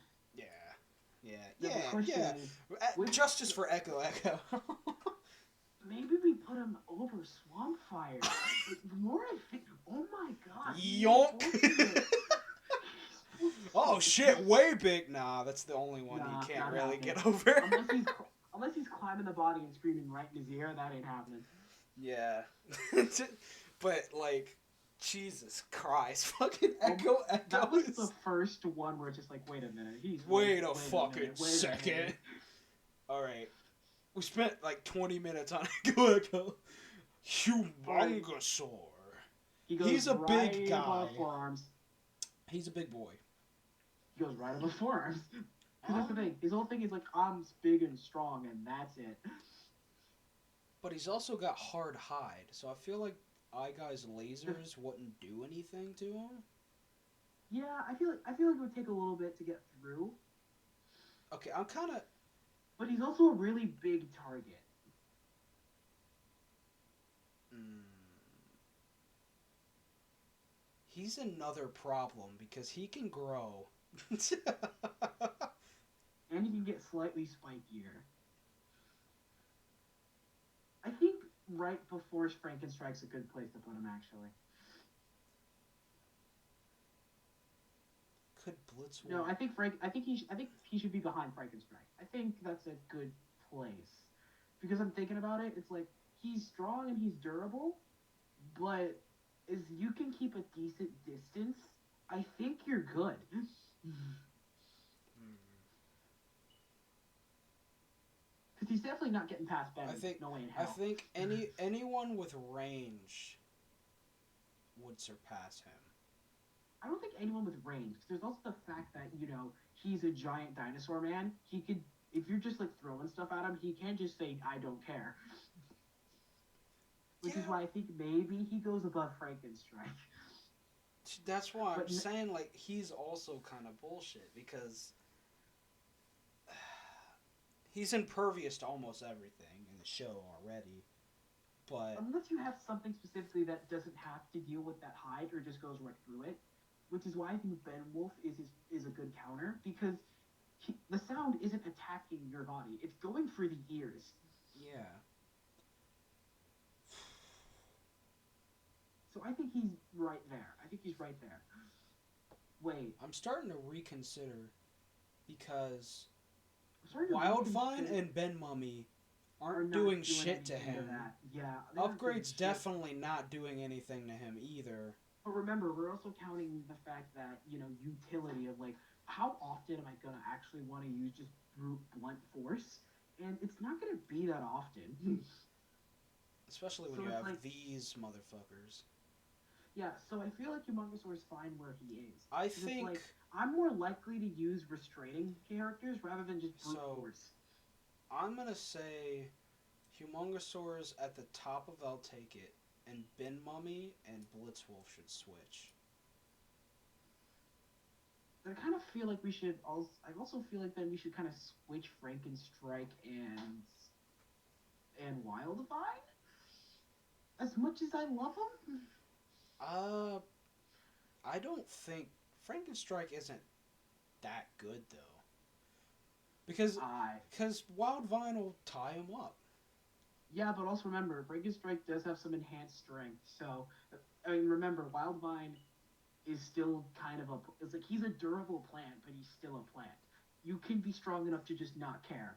Yeah. Justice for Echo. Maybe we put him over Swamp Fire. The more I think, oh my god. Yonk! Oh shit, Way Big. Nah, that's the only one he can't really get over. Unless he's climbing the body and screaming right in his ear, that ain't happening. Yeah. But, like, Jesus Christ. Fucking Echo. That was the first one where it's just like, wait a minute. Wait a fucking second. Alright. We spent like 20 minutes on Echo. Humongousaur. He's a big guy. He's a big boy. He goes right above forearms. That's the thing. His whole thing is like, I'm big and strong, and that's it. But he's also got hard hide, so I feel like Igai's lasers wouldn't do anything to him. Yeah, I feel like it would take a little bit to get through, Okay, I'm kind of. but he's also a really big target. Mm, he's another problem because he can grow. And he can get slightly spikier. I think right before Frankenstrike's a good place to put him, actually. Could Blitzwolf? No, I think he should be behind Frankenstrike. I think that's a good place because I'm thinking about it. It's like he's strong and he's durable, but as you can keep a decent distance, I think you're good. Hmm. Because he's definitely not getting past Ben. I think. No way in I hell. think anyone with range would surpass him. I don't think anyone with range. Because there's also the fact that he's a giant dinosaur man. He could, if you're just like throwing stuff at him, he can just say I don't care. Which is Yeah. why I think maybe he goes above Frankenstrike. That's why I'm But saying like he's also kind of bullshit because he's impervious to almost everything in the show already. But unless you have something specifically that doesn't have to deal with that hide or just goes right through it, which is why I think Ben Wolf is a good counter because the sound isn't attacking your body; it's going for the ears. yeah, So I think he's right there. I think he's right there. Wait, I'm starting to reconsider because I'm starting to Wildvine reconsider and Ben Mummy are aren't not doing doing shit to anything to him. that. Yeah, they're not doing Upgrade's shit. definitely not doing anything to him either. But remember, we're also counting the fact that utility of like how often am I gonna actually want to use just brute blunt force, and it's not gonna be that often. Especially when So you it's have like, these motherfuckers. yeah. So I feel like Humongousaur is fine where he is. I 'Cause it's think like I'm more likely to use restraining characters rather than just brute so. force. I'm gonna say Humongousaur's at the top of I'll Take It, and Ben Mummy and Blitzwolf should switch. But I kind of feel like we should also. I also feel like then we should kind of switch Frankenstrike and Wildfire. As much as I love him, Uh, I don't think Frankenstrike isn't that good though, because I Wild Vine will tie him up. yeah, but also remember, Frankenstrike does have some enhanced strength. So I mean, remember, Wildvine is still kind of a. It's like he's a durable plant, but he's still a plant. You can be strong enough to just not care.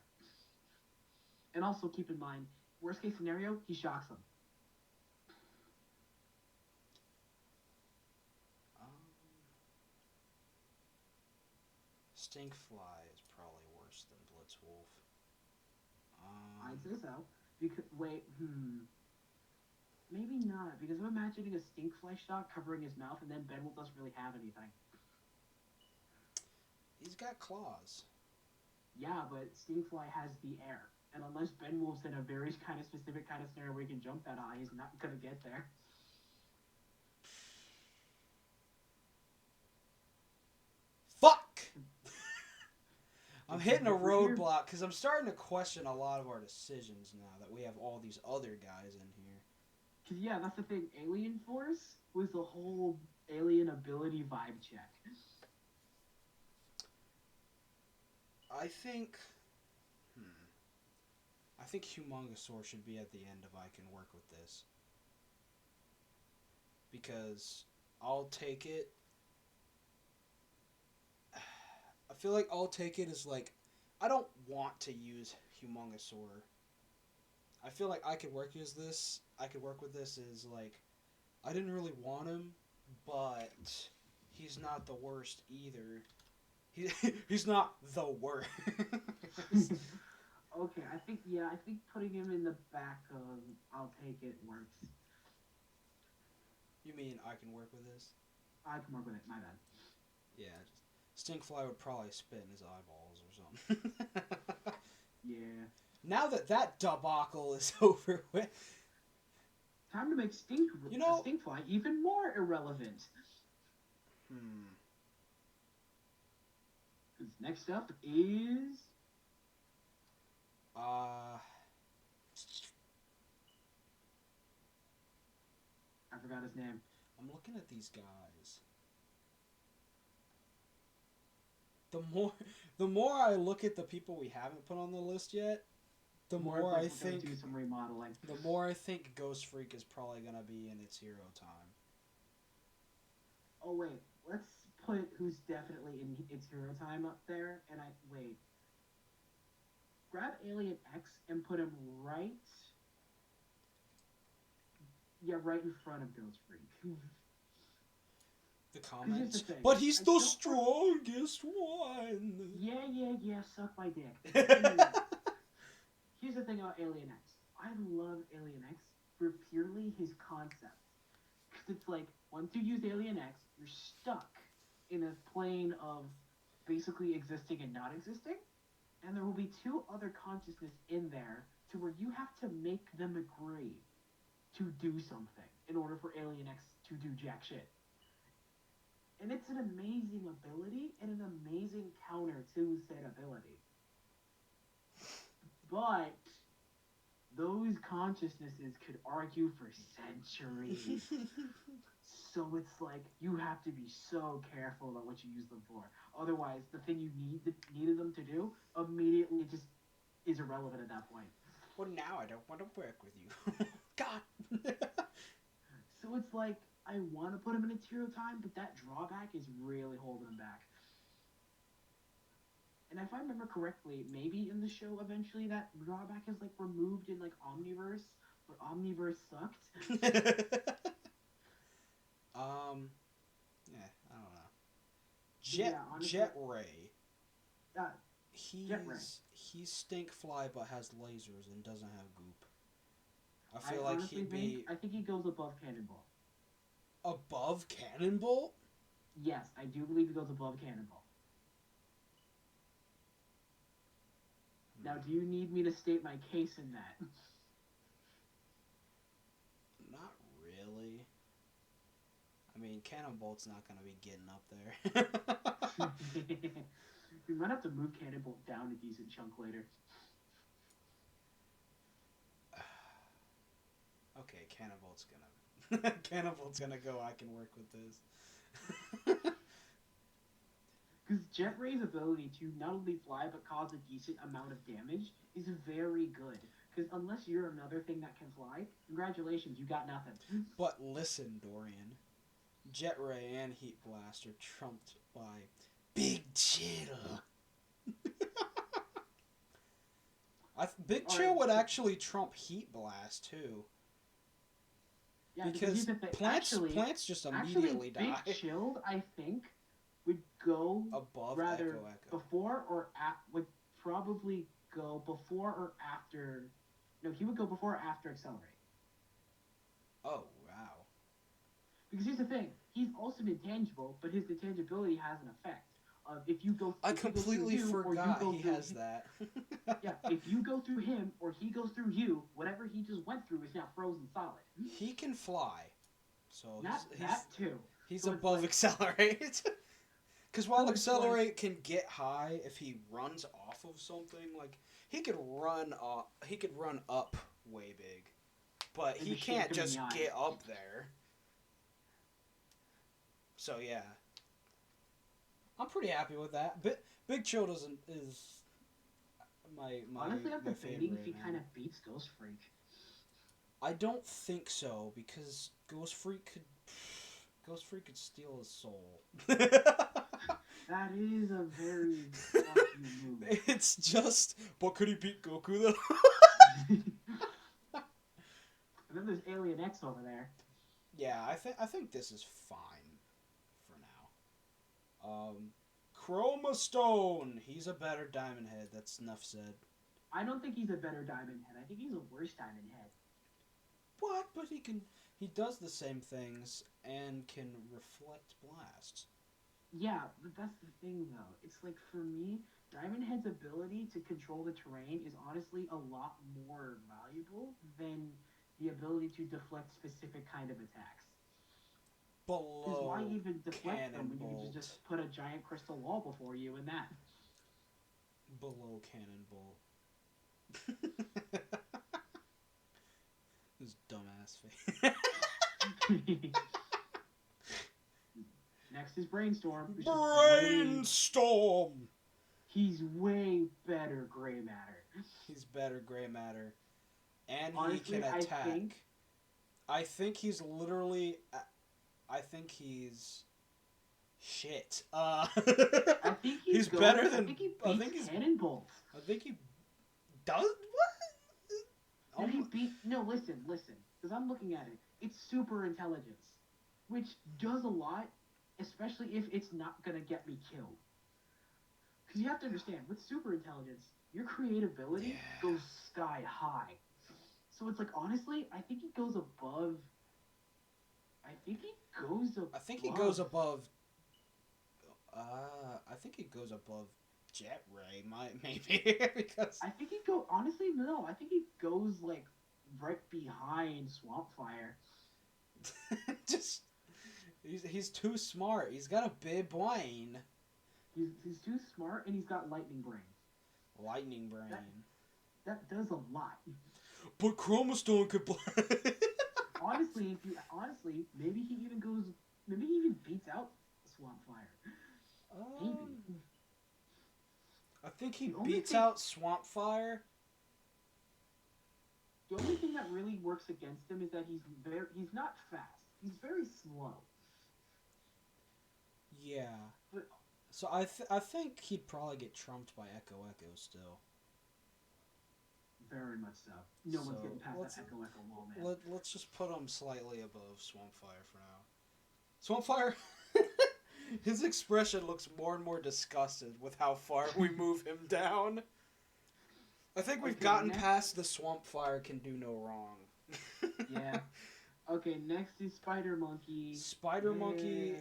And also keep in mind, worst case scenario, he shocks them. Um, Stinkfly is probably worse than Blitzwolf. I'd say so. Because wait, maybe not. Because I'm imagining a stinkfly shot covering his mouth, and then Benwell doesn't really have anything. He's got claws. Yeah, but stinkfly has the air, and unless Benwolf's in a very kind of specific kind of scenario where he can jump that high, he's not gonna get there. Fuck! I'm It's hitting a over here. roadblock because I'm starting to question a lot of our decisions now that we have all these other guys in here. Cause yeah, that's the thing. Alien Force was the whole alien ability vibe check. I think. I think Humongousaur should be at the end if I can work with this. Because I'll Take It. I feel like I'll Take It is like. I don't want to use Humongousaur. I feel like I could work with this as like. I didn't really want him, but he's not the worst either. He's not the worst. Okay, I think putting him in the back of I'll Take It works. You mean I can work with this? I can work with it. My bad. Yeah, just Stinkfly would probably spit in his eyeballs or something. Yeah. Now that debacle is over with, Time to make You know- Stinkfly even more irrelevant. hmm. Because next up is... I forgot his name. I'm looking at these guys. The more I look at the people we haven't put on the list yet, the more I think do some remodeling. The more I think Ghost Freak is probably gonna be in its hero time. Oh wait, let's put who's definitely in its hero time up there. And grab Alien X and put him right in front of Ghost Freak. The comments. The but he's the strongest one. Yeah, suck my dick. Here's the thing about Alien X. I love Alien X for purely his concept. Because it's like, once you use Alien X, you're stuck in a plane of basically existing and not existing. And there will be two other consciousness in there to where you have to make them agree to do something in order for Alien X to do jack shit. And it's an amazing ability and an amazing counter to said ability. But those consciousnesses could argue for centuries. So it's like, you have to be so careful about what you use them for. Otherwise, the thing you needed them to do immediately just is irrelevant at that point. Well, now I don't want to work with you. God! So it's like, I want to put him in its hero time, but that drawback is really holding him back. And if I remember correctly, maybe in the show eventually that drawback is like removed in like Omniverse, where Omniverse sucked. Yeah, I don't know. Jet Ray. He's stink fly but has lasers and doesn't have goop. I feel like he'd be... I think he goes above Cannonball. Above Cannonball? Yes, I do believe he goes above Cannonball. Now, do you need me to state my case in that? Not really. I mean, Cannonbolt's not going to be getting up there. We might have to move Cannonbolt down a decent chunk later. Okay, Cannonbolt's gonna go, I can work with this. Because Jet Ray's ability to not only fly but cause a decent amount of damage is very good. Because unless you're another thing that can fly, congratulations, you got nothing. But listen, Dorian. Jet Ray and Heat Blast are trumped by Big Chill. Big Chill would actually trump Heat Blast, too. Yeah, because plants just immediately die. Big Chill, I think, would go above rather Echo. Before or would probably go before or after. No, he would go before or after Accelerate. Oh wow! Because here's the thing: he's also intangible, but his intangibility has an effect. If you go, I completely forgot he has that. Yeah, if you go through him or he goes through you, whatever he just went through is now frozen solid. He can fly, so that too. He's so above Accelerate. Because while Accelerate can get high if he runs off of something, like he could run up way big, but he can't just get up there. So yeah. I'm pretty happy with that. Big Chill is my honestly, I'm debating if he right kind of beats Ghost Freak. I don't think so because Ghost Freak could steal his soul. That is a very fuck you move. It's just, but could he beat Goku though? And then there's Alien X over there. Yeah, I think this is fine. Chroma Stone. He's a better Diamond Head. That's enough said. I don't think he's a better Diamond Head. I think he's a worse Diamond Head. What? But he does the same things and can reflect blasts. Yeah, but that's the thing though. It's like for me, Diamond Head's ability to control the terrain is honestly a lot more valuable than the ability to deflect specific kind of attacks. Because why below even deflect them when you Cannonball. could just put a giant crystal wall before you and that? Below Cannonball. This dumbass face. Next is Brainstorm. Brainstorm! He's way better gray matter. He's better gray matter. And Honestly, he can attack. I think he's literally... I think he's... Shit. I think he's better than... I think he beats Cannonball. I think he does... What? Did he beat... No, listen. Because I'm looking at it. It's super intelligence. Which does a lot, especially if it's not going to get me killed. Because you have to understand, with super intelligence, your creativity goes sky high. So it's like, honestly, I think he goes above... I think he goes above Jet Ray, maybe. Because... I think he go... Honestly, no. I think he goes, like, right behind Swampfire. Just... He's too smart. He's got a big brain. He's too smart, and he's got lightning brain. Lightning brain. That does a lot. But Chromostone could play. Honestly, maybe he even beats out Swampfire. Maybe. I think he beats out Swampfire. The only thing that really works against him is that he's not fast. He's very slow. Yeah. But, so I think he'd probably get trumped by Echo still. Very much so. No one's getting past that Echo wall, man. Let's just put him slightly above Swampfire for now. Swampfire, his expression looks more and more disgusted with how far we move him down. I think we've gotten past the Swampfire can do no wrong. Yeah. Okay, next is Spider Monkey. Spider Monkey.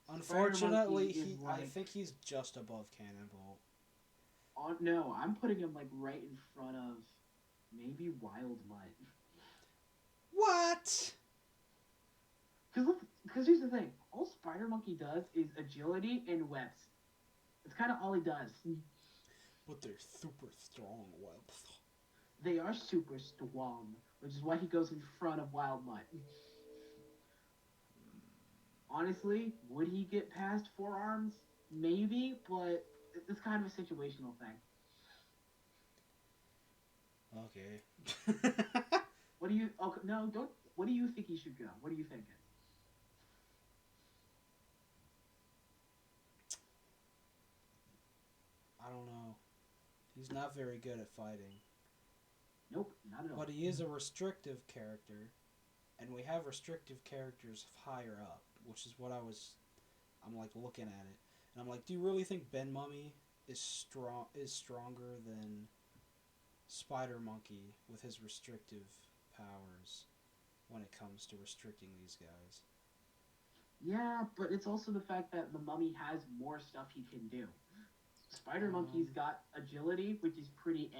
Unfortunately, I think he's just above Cannonball. No, I'm putting him like right in front of maybe Wild Mutt. What? Because here's the thing. All Spider Monkey does is agility and webs. It's kind of all he does. But they're super strong webs. They are super strong, which is why he goes in front of Wild Mutt. Honestly, would he get past Forearms? Maybe, but it's kind of a situational thing. Okay. What do you... Okay, no, don't... What do you think he should go? What are you thinking? I don't know. He's not very good at fighting. Nope, not at all. But he is a restrictive character, and we have restrictive characters higher up, which is what I'm like looking at it, and I'm like, do you really think Ben Mummy is stronger than Spider Monkey with his restrictive powers when it comes to restricting these guys? Yeah, but it's also the fact that the Mummy has more stuff he can do. Spider Monkey's got agility, which is pretty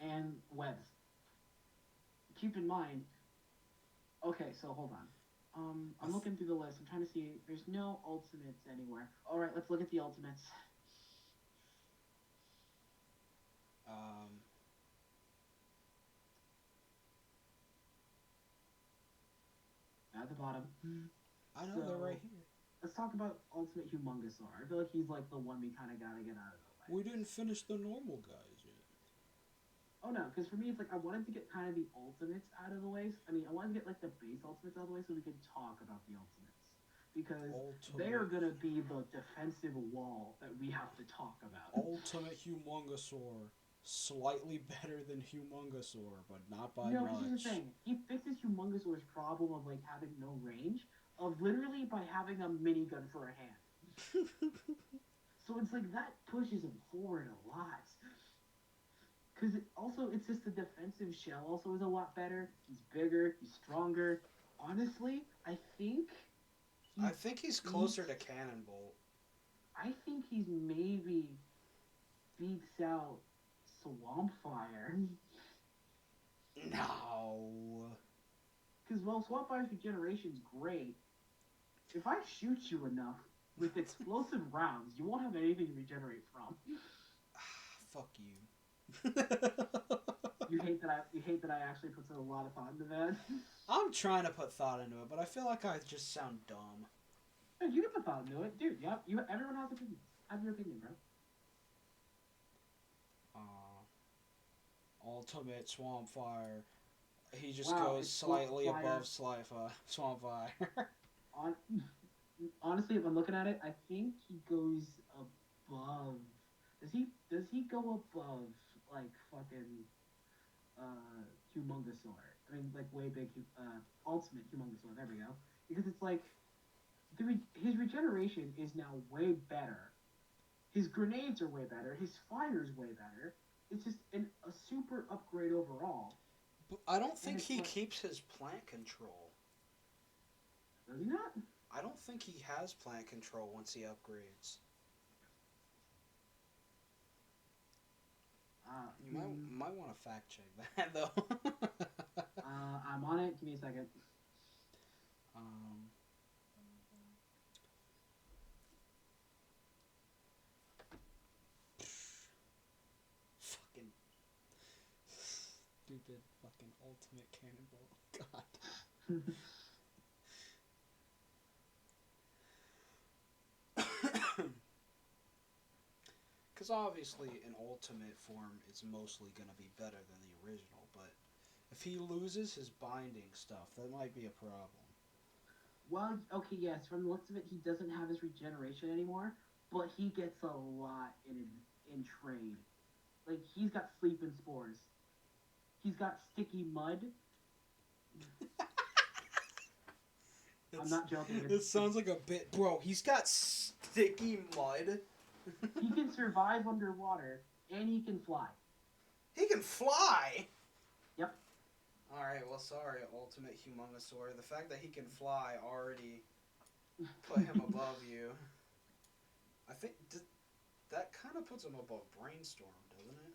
and webs. Keep in mind... Okay, so hold on. I'm looking through the list. I'm trying to see... There's no ultimates anywhere. Alright, let's look at the ultimates. At the bottom. I know, they're right here. Let's talk about Ultimate Humongosaur. I feel like he's like the one we kind of gotta get out of the way. We didn't finish the normal guys yet. Oh no, because for me it's like I wanted to get kind of the ultimates out of the way. I mean, I wanted to get like the base ultimates out of the way so we could talk about the ultimates. Because they are gonna be the defensive wall that we have to talk about. Ultimate Humongosaur. Slightly better than Humongosaur, but not by much. No, here's the thing. He fixes Humongosaur's problem of like having no range, of literally by having a minigun for a hand. So it's like that pushes him forward a lot. Because it's just the defensive shell also is a lot better. He's bigger, he's stronger. Honestly, I think he's closer to Cannonball. I think he's maybe beats out Swampfire. No. Because while Swamp Fire's regeneration's great, if I shoot you enough with explosive rounds, you won't have anything to regenerate from. Fuck you. You hate that I actually put a lot of thought into that. I'm trying to put thought into it, but I feel like I just sound dumb. No, you can put thought into it, dude. Yeah, everyone has opinions. Have your opinion, bro. Ultimate Swamp Fire. He just Wow, goes it's slightly Swamp above Swamp Fire. Honestly, if I'm looking at it, I think he goes above. Does he go above like fucking Humongousaur? I mean, like way big Ultimate Humongousaur. There we go. Because it's like his regeneration is now way better. His grenades are way better. His fire's way better. It's just a super upgrade overall. But I don't think he like, keeps his plant control. Does he not? I don't think he has plant control once he upgrades. You might want to fact check that though. I'm on it. Give me a second. Fucking stupid fucking ultimate cannonball. God. Because obviously an ultimate form is mostly going to be better than the original, but if he loses his binding stuff, that might be a problem. Well, okay, yes, from the looks of it, he doesn't have his regeneration anymore, but he gets a lot in trade. Like, he's got sleeping spores. He's got sticky mud. I'm not joking. It sounds like a bit... Bro, he's got sticky mud? He can survive underwater, and he can fly. He can fly? Yep. Alright, well, sorry, Ultimate Humongousaur. The fact that he can fly already put him above you. I think that kind of puts him above Brainstorm, doesn't it?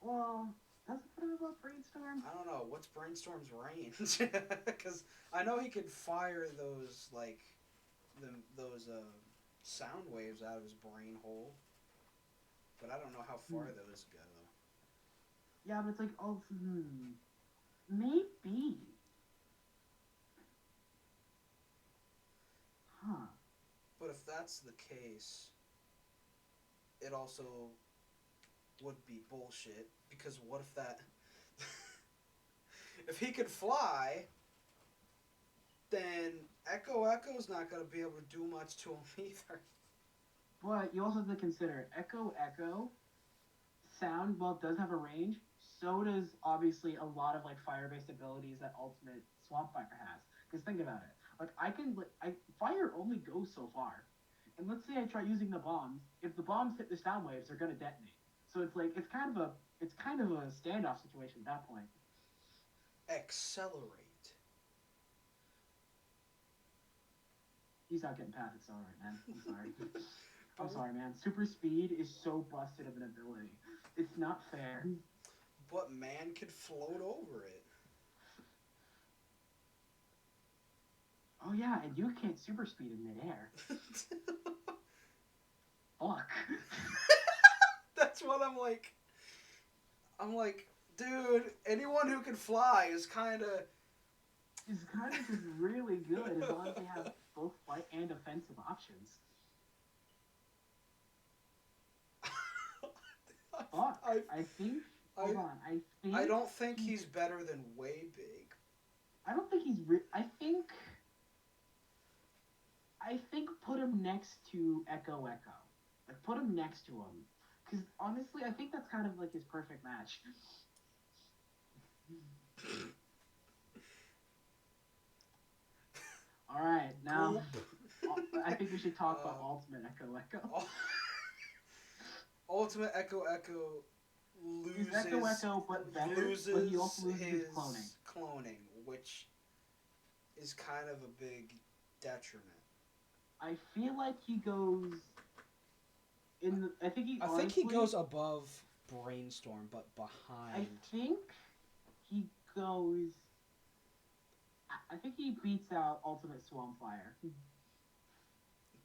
Well, does it put him above Brainstorm? I don't know. What's Brainstorm's range? Because I know he could fire those, like, those sound waves out of his brain hole. But I don't know how far those go. Yeah, but it's like, oh, maybe. Huh. But if that's the case, it also would be bullshit. Because what if that... if he could fly, then Echo's not going to be able to do much to him either. But you also have to consider, Echo, sound, while it does have a range, so does obviously a lot of like fire-based abilities that Ultimate Swamp Fire has. Because think about it, like fire only goes so far, and let's say I try using the bombs. If the bombs hit the sound waves, they're gonna detonate. So it's like it's kind of a standoff situation at that point. Accelerate. He's not getting past accelerate, man. I'm sorry. I'm sorry, man. Super speed is so busted of an ability. It's not fair. But man could float over it. Oh yeah, and you can't super speed in midair. Fuck. That's what I'm like, dude, anyone who can fly is kind of just really good as long as they have both flight and offensive options. Fuck. I don't think he's better than Way Big. I don't think he's I think put him next to Echo. Like, put him next to him. Because, honestly, I think that's kind of, like, his perfect match. Alright, now, I think we should talk about Ultimate Echo. Ultimate Echo loses... He's Echo, but better, but he also loses his cloning, which is kind of a big detriment. I feel like he goes... I think he goes above Brainstorm, but behind. I think he goes I think he beats out Ultimate Swampfire. You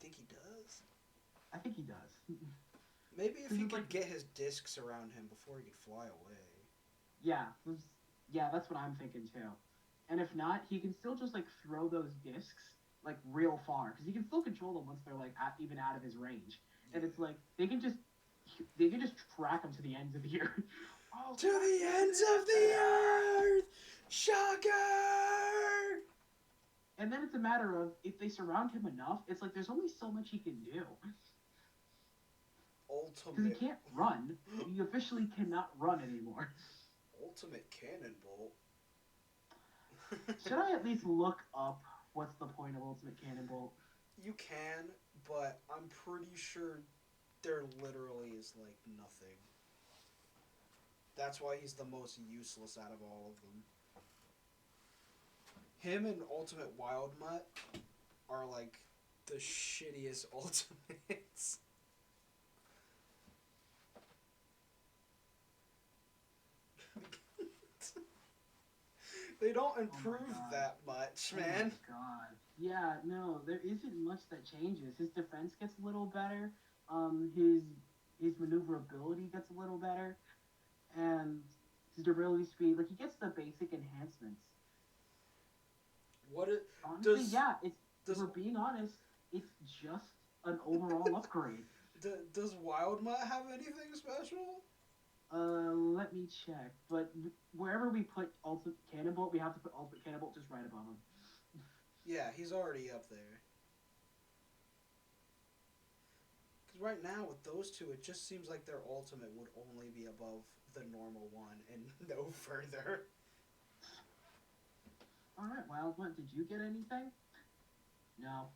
think he does? I think he does. Maybe if he It's could like, get his discs around him before he could fly away. yeah, yeah, that's what I'm thinking too. And if not, he can still just like throw those discs like real far because he can still control them once they're like even out of his range. And Yeah. it's like they can just track him to the ends of the earth. Oh, To the ends of the earth! Shocker! And then it's a matter of if they surround him enough, it's like there's only so much he can do. Because he Ultimate. can't run. He officially cannot run anymore. Ultimate Cannonball. Should I at least look up what's the point of Ultimate Cannonball? You can, but I'm pretty sure there literally is like nothing. That's why he's the most useless out of all of them. Him and Ultimate Wild Mutt are like the shittiest ultimates. They don't improve that much, man. Oh my god. Yeah, no, there isn't much that changes. His defense gets a little better. His maneuverability gets a little better, and his durability speed. Like he gets the basic enhancements. What it Honestly, does? yeah. It's if Does we're being honest, it's just an overall upgrade. does Wild Mutt have anything special? Let me check. But wherever we put Ultimate Cannonball, we have to put Ultimate Cannonball just right above him. Yeah, he's already up there. Because right now with those two, it just seems like their ultimate would only be above the normal one and no further. All right, Wild Mutt, did you get anything? No.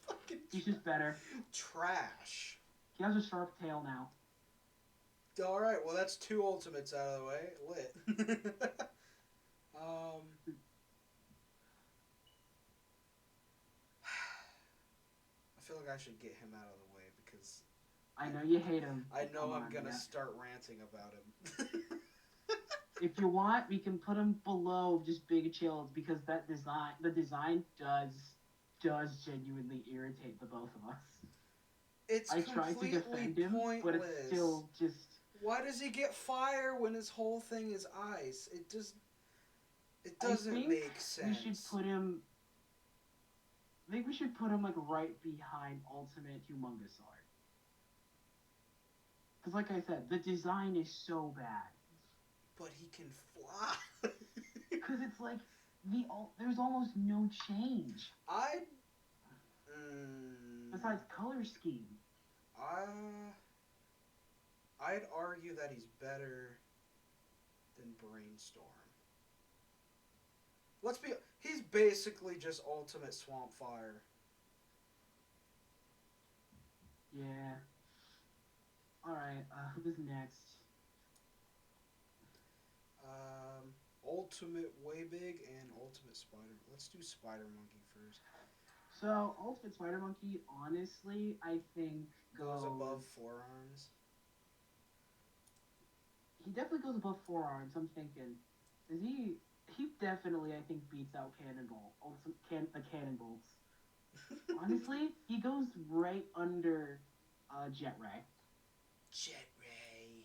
Fucking He's just better. trash. He has a sharp tail now. All right, well that's two ultimates out of the way. Lit. I feel like I should get him out of the way because I know you hate him. I know I'm on, gonna yeah. start ranting about him. If you want, we can put him below just Big Chills because the design does genuinely irritate the both of us. It's I tried to defend him, pointless. but it's still just. Why does he get fire when his whole thing is ice? It doesn't make sense. We should put him. I think we should put him like right behind Ultimate Humongousaur. Because, like I said, the design is so bad. But he can fly. Because it's like there's almost no change. Besides color scheme. I'd argue that he's better than Brainstorm. He's basically just Ultimate Swampfire. Yeah. Alright, who's next? Ultimate Way Big and Ultimate Spider. Let's do Spider Monkey first. So, Ultimate Spider Monkey, honestly, I think goes above forearms. He definitely goes above forearms. I'm thinking, is he? He definitely, I think, beats out Cannonball. The Cannonballs. Honestly, he goes right under Jet Ray. Jet Ray.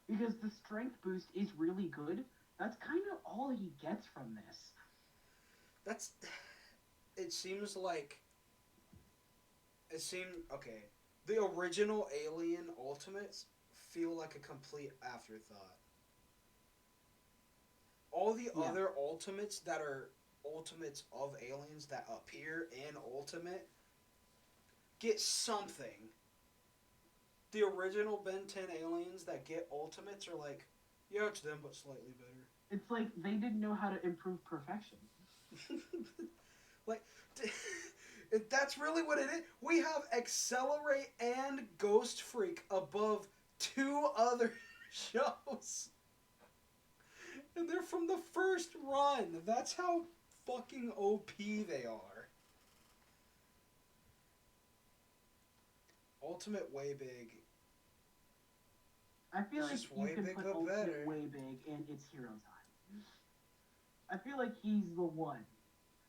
Because the strength boost is really good. That's kind of all he gets from this. It seems like. Okay. The original Alien Ultimates feel like a complete afterthought. All the other Ultimates that are Ultimates of Aliens that appear in Ultimate get something. The original Ben 10 Aliens that get Ultimates are like, yeah, it's them, but slightly better. It's like they didn't know how to improve perfection. Like, that's really what it is. We have Accelerate and Ghost Freak above two other shows. And they're from the first run. That's how fucking OP they are. Ultimate Way Big. I feel like you can put Ultimate better. Way Big in It's Hero Time. I feel like he's the one.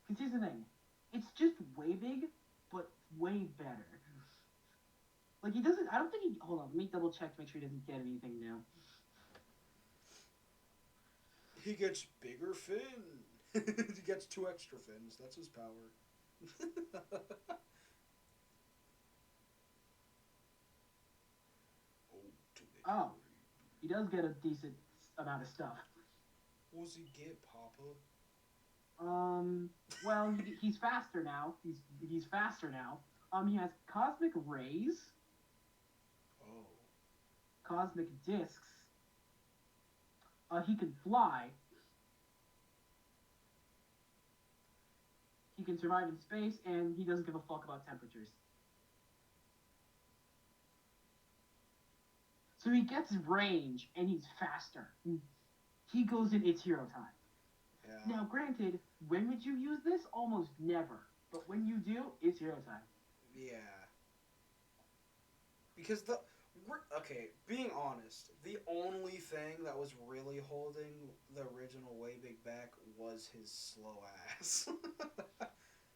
Because here's the thing. It's just way big, but way better. Like, he doesn't... I don't think he... Hold on, let me double check to make sure he doesn't get anything new. He gets bigger fin. He gets 2 extra fins. That's his power. Oh, he does get a decent amount of stuff. What does he get, Papa? Well, he's faster now. He's faster now. He has cosmic rays. Oh. Cosmic discs. He can fly. He can survive in space, and he doesn't give a fuck about temperatures. So he gets range, and he's faster. He goes in its hero time. Yeah. Now, granted, when would you use this? Almost never. But when you do, it's hero time. Yeah. Because okay, being honest, the only thing that was really holding the original Way Big back was his slow ass.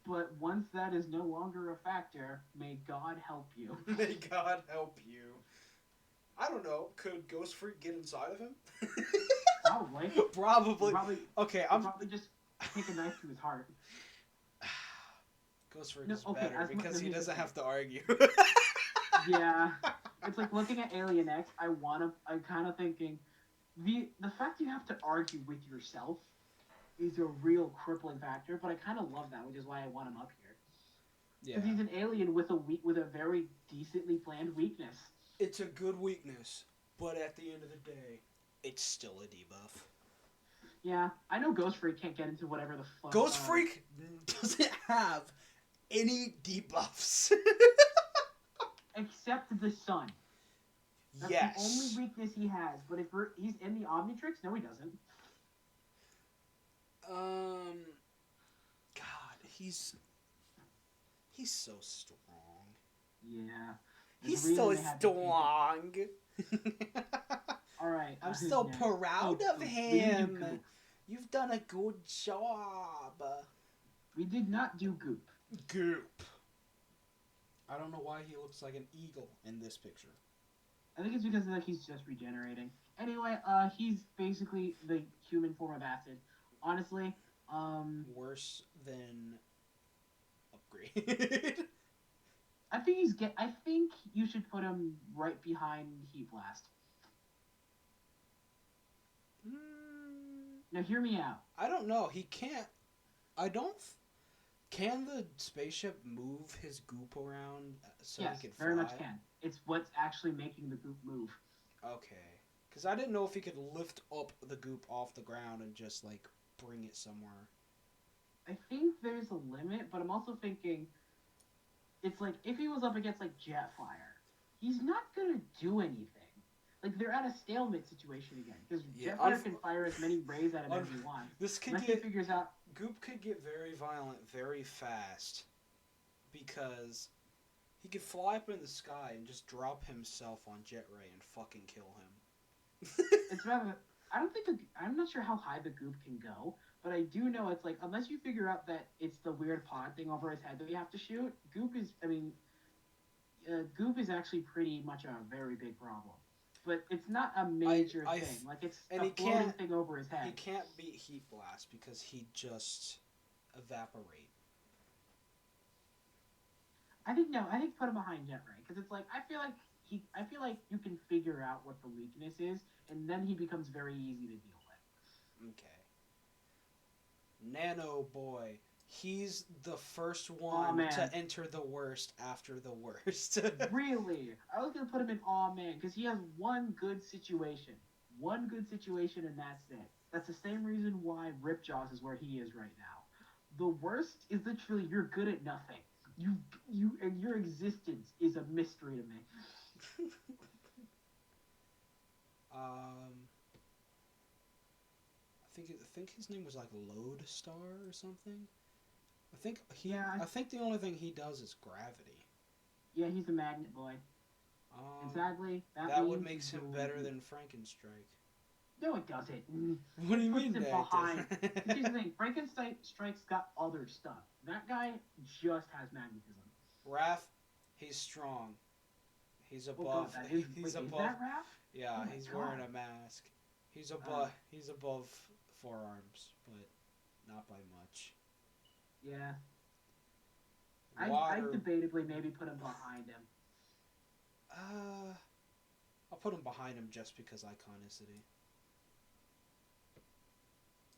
But once that is no longer a factor, may God help you. May God help you. I don't know. Could Ghost Freak get inside of him? Probably. Probably. Okay, I'm probably just take a knife to his heart. Ghost Freak is better because he doesn't have to argue. Yeah, it's like looking at Alien X. I'm kind of thinking, the fact you have to argue with yourself is a real crippling factor. But I kind of love that, which is why I want him up here. Yeah. Because he's an alien with a very decently planned weakness. It's a good weakness, but at the end of the day, it's still a debuff. Yeah, I know Ghost Freak can't get into whatever the fuck. Ghost Freak doesn't have any debuffs. Except the sun. That's yes. the only weakness he has. But if he's in the Omnitrix, no, he doesn't. God, he's so strong. Yeah. He's so strong. Alright. I'm so proud of him. You've done a good job. We did not do Goop. Goop. I don't know why he looks like an eagle in this picture. I think it's because he's just regenerating. Anyway, he's basically the human form of acid. Honestly, worse than Upgrade. I think you should put him right behind Heat Blast. Now hear me out. I don't know. He can't. Can the spaceship move his goop around so yes, he can fly? very much can. It's what's actually making the goop move. Okay. Because I didn't know if he could lift up the goop off the ground and just, like, bring it somewhere. I think there's a limit, but I'm also thinking, it's like, if he was up against, like, Jetfire, he's not gonna do anything. Like, they're at a stalemate situation again, because Jetfire can fire as many rays at him as he wants. He figures out... Goop could get very violent very fast, because he could fly up in the sky and just drop himself on Jet Ray and fucking kill him. It's rather... I'm not sure how high the Goop can go, but I do know it's like, unless you figure out that it's the weird pod thing over his head that you have to shoot, Goop is actually pretty much a very big problem. But it's not a major thing. Like, it's a floating thing over his head. He can't beat Heat Blast because he'd just evaporate. I think put him behind Jet Ray, because it's like, I feel like you can figure out what the weakness is, and then he becomes very easy to deal with. Okay. Nano Boy. He's the first one to enter the worst after the worst. Really? I was going to put him in Aw Man, because he has one good situation. One good situation, and that's it. That's the same reason why Ripjaws is where he is right now. The worst is literally you're good at nothing. You and your existence is a mystery to me. I think his name was like Lodestar or something. I think the only thing he does is gravity. Yeah, he's a magnet boy. And sadly, that would make him better than Frankenstrike. No, it doesn't. What do you Puts mean? it That behind. doesn't? Here's the thing: Frankenstrike's got other stuff. That guy just has magnetism. Raph, he's strong. He's Oh above. god, that is. He's Wait, is above. that Raph? Yeah, Oh my he's god. wearing a mask. He's above. He's above forearms, but not by much. Yeah. I Water. debatably maybe put him behind him. I'll put him behind him just because iconicity.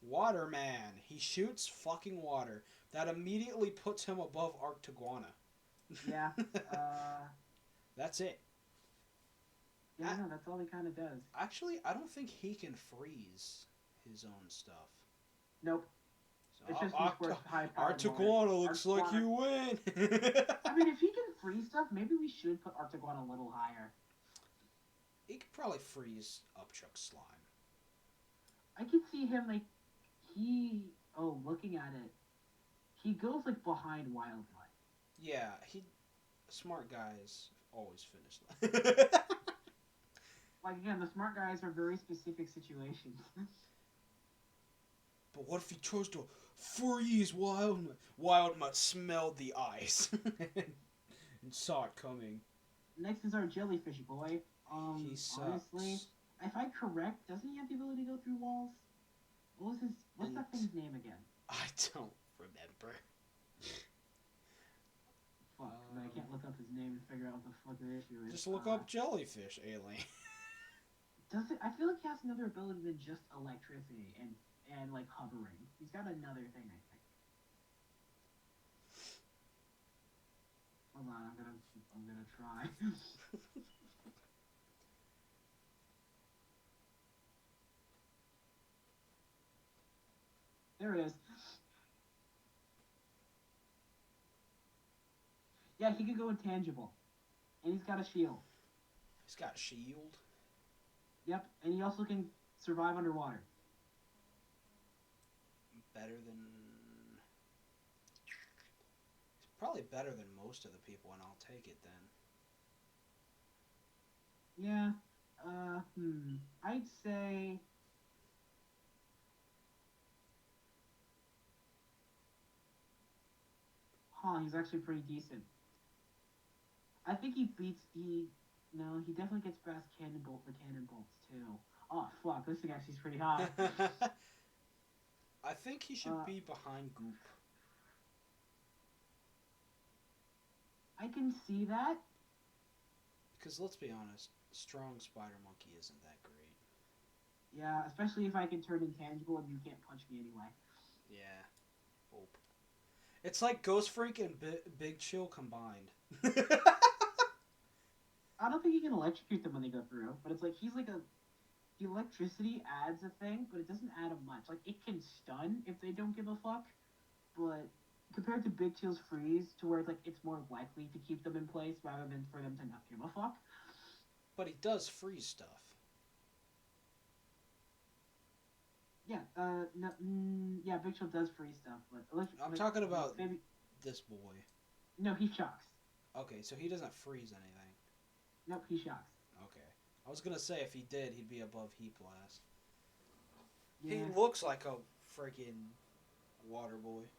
Water Man. He shoots fucking water. That immediately puts him above Iguana. Yeah. That's it. Yeah, no, that's all he kind of does. Actually, I don't think he can freeze his own stuff. Nope. So, It's just these high-powered Artiguana looks like you win. I mean, if he can freeze stuff, maybe we should put Artiguana a little higher. He could probably freeze Upchuck slime. I could see him like looking at it, he goes like behind Wildlife. Yeah, smart guys always finish. Like again, the smart guys are very specific situations. But what if he chose to freeze Wildmutt? Wildmutt smelled the ice and saw it coming. Next is our Jellyfish Boy. He sucks. Honestly, if I'm correct, doesn't he have the ability to go through walls? What's that thing's name again? I don't remember. Fuck, I can't look up his name and figure out what the fuck the issue is. Just look up Jellyfish Alien. Does it? I feel like he has another ability than just electricity and like hovering. He's got another thing, I think. Hold on, I'm gonna try. There it is. Yeah, he could go intangible. And he's got a shield. He's got a shield? Yep, and he also can survive underwater. He's probably better than most of the people, and I'll take it then. Yeah, I'd say... he's actually pretty decent. I think he definitely gets past Cannonball for Cannonballs too. Oh fuck, this thing actually is pretty high. I think he should be behind Goop. I can see that. Because let's be honest, strong spider monkey isn't that great. Yeah, especially if I can turn intangible and you can't punch me anyway. Yeah. Hope. It's like Ghost Freak and Big Chill combined. I don't think you can electrocute them when they go through, but it's like the electricity adds a thing, but it doesn't add a much. Like, it can stun if they don't give a fuck, but compared to Big Chill's freeze, to where it's more likely to keep them in place rather than for them to not give a fuck. But he does freeze stuff. Yeah, yeah, Big Chill does freeze stuff, but... I'm talking about this boy. No, he shocks. Okay, so he doesn't freeze anything. Nope, he shocks. Okay. I was gonna say if he did, he'd be above Heat Blast. Yeah. He looks like a freaking water boy.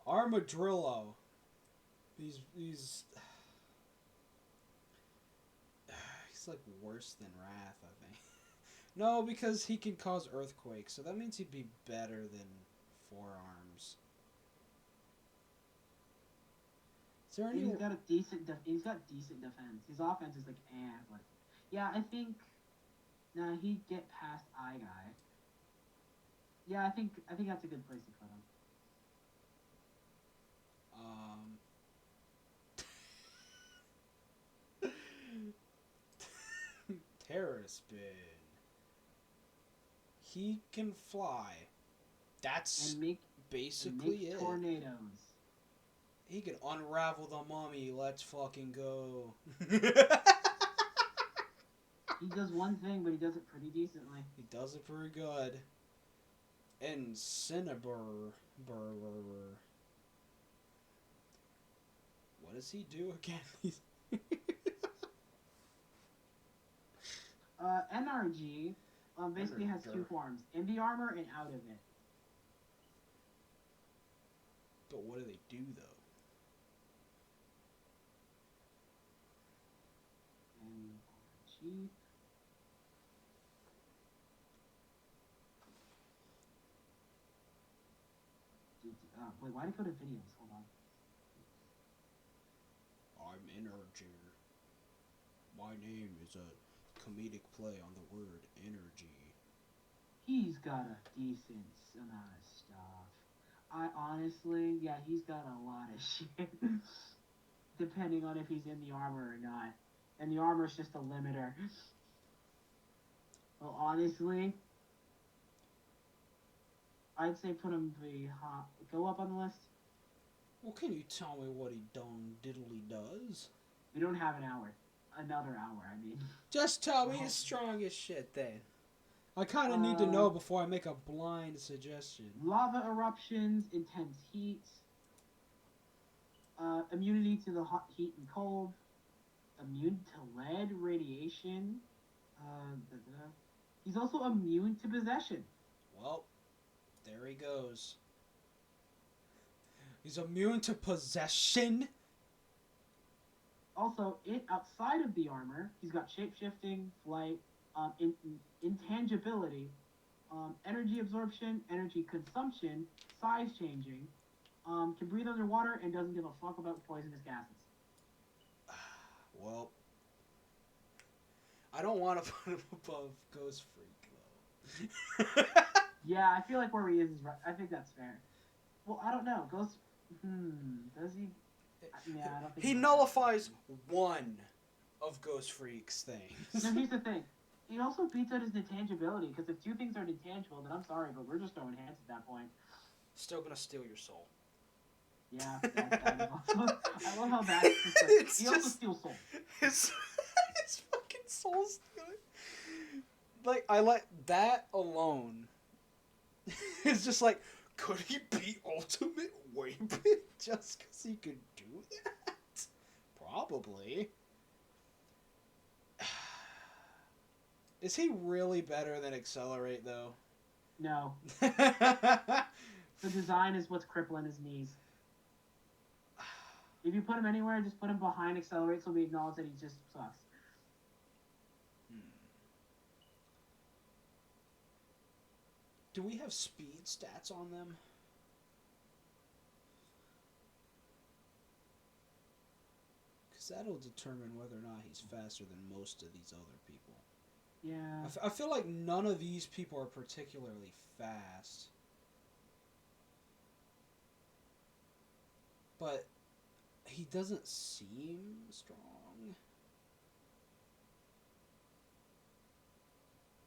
Armadillo. He's like worse than Wrath, I think. No, because he can cause earthquakes, so that means he'd be better than Forearms. Is there any? He's got decent defense. His offense is like but yeah, I think he'd get past Eye Guy. Yeah, I think that's a good place to put him. Terror Spin. He can fly. That's basically it. Tornadoes. He can unravel the mummy. Let's fucking go. He does one thing, but he does it pretty decently. He does it pretty good. And Cinnabur. What does he do again? NRG basically has two forms: in the armor and out of it. But what do they do though? NRG. Wait, why did it go to videos? Hold on. I'm Energy. My name is a comedic play on the word energy. He's got a decent amount of stuff. I honestly, yeah, he's got a lot of shit. Depending on if he's in the armor or not. And the armor's just a limiter. Well, honestly, I'd say put him go up on the list. Well, can you tell me what he done diddly does? We don't have an hour. Another hour, I mean. Just tell me his strongest shit then. I kind of need to know before I make a blind suggestion. Lava eruptions, intense heat, immunity to the hot heat and cold, immune to lead, radiation. He's also immune to possession. Well, there he goes. He's immune to possession. Also, outside of the armor, he's got shape-shifting, flight, intangibility, energy absorption, energy consumption, size changing, can breathe underwater, and doesn't give a fuck about poisonous gases. Well, I don't want to put him above Ghost Freak, though. Yeah, I feel like where he is right. I think that's fair. Well, I don't know. Ghost... does he... Yeah, I don't think he nullifies one of Ghost Freak's things. No, here's the thing. He also beats out his intangibility, because if two things are intangible, then I'm sorry, but we're just throwing hands at that point. Still gonna steal your soul. Yeah, I love how bad it's he also steals soul. His fucking soul stealing. Like, I like that alone. It's just like, could he be Ultimate Weapon just because he could do that? Probably. Is he really better than Accelerate, though? No. The design is what's crippling his knees. If you put him anywhere, just put him behind Accelerate so we acknowledge that he just sucks. Do we have speed stats on them? Because that'll determine whether or not he's faster than most of these other people. Yeah. I feel like none of these people are particularly fast. But he doesn't seem strong.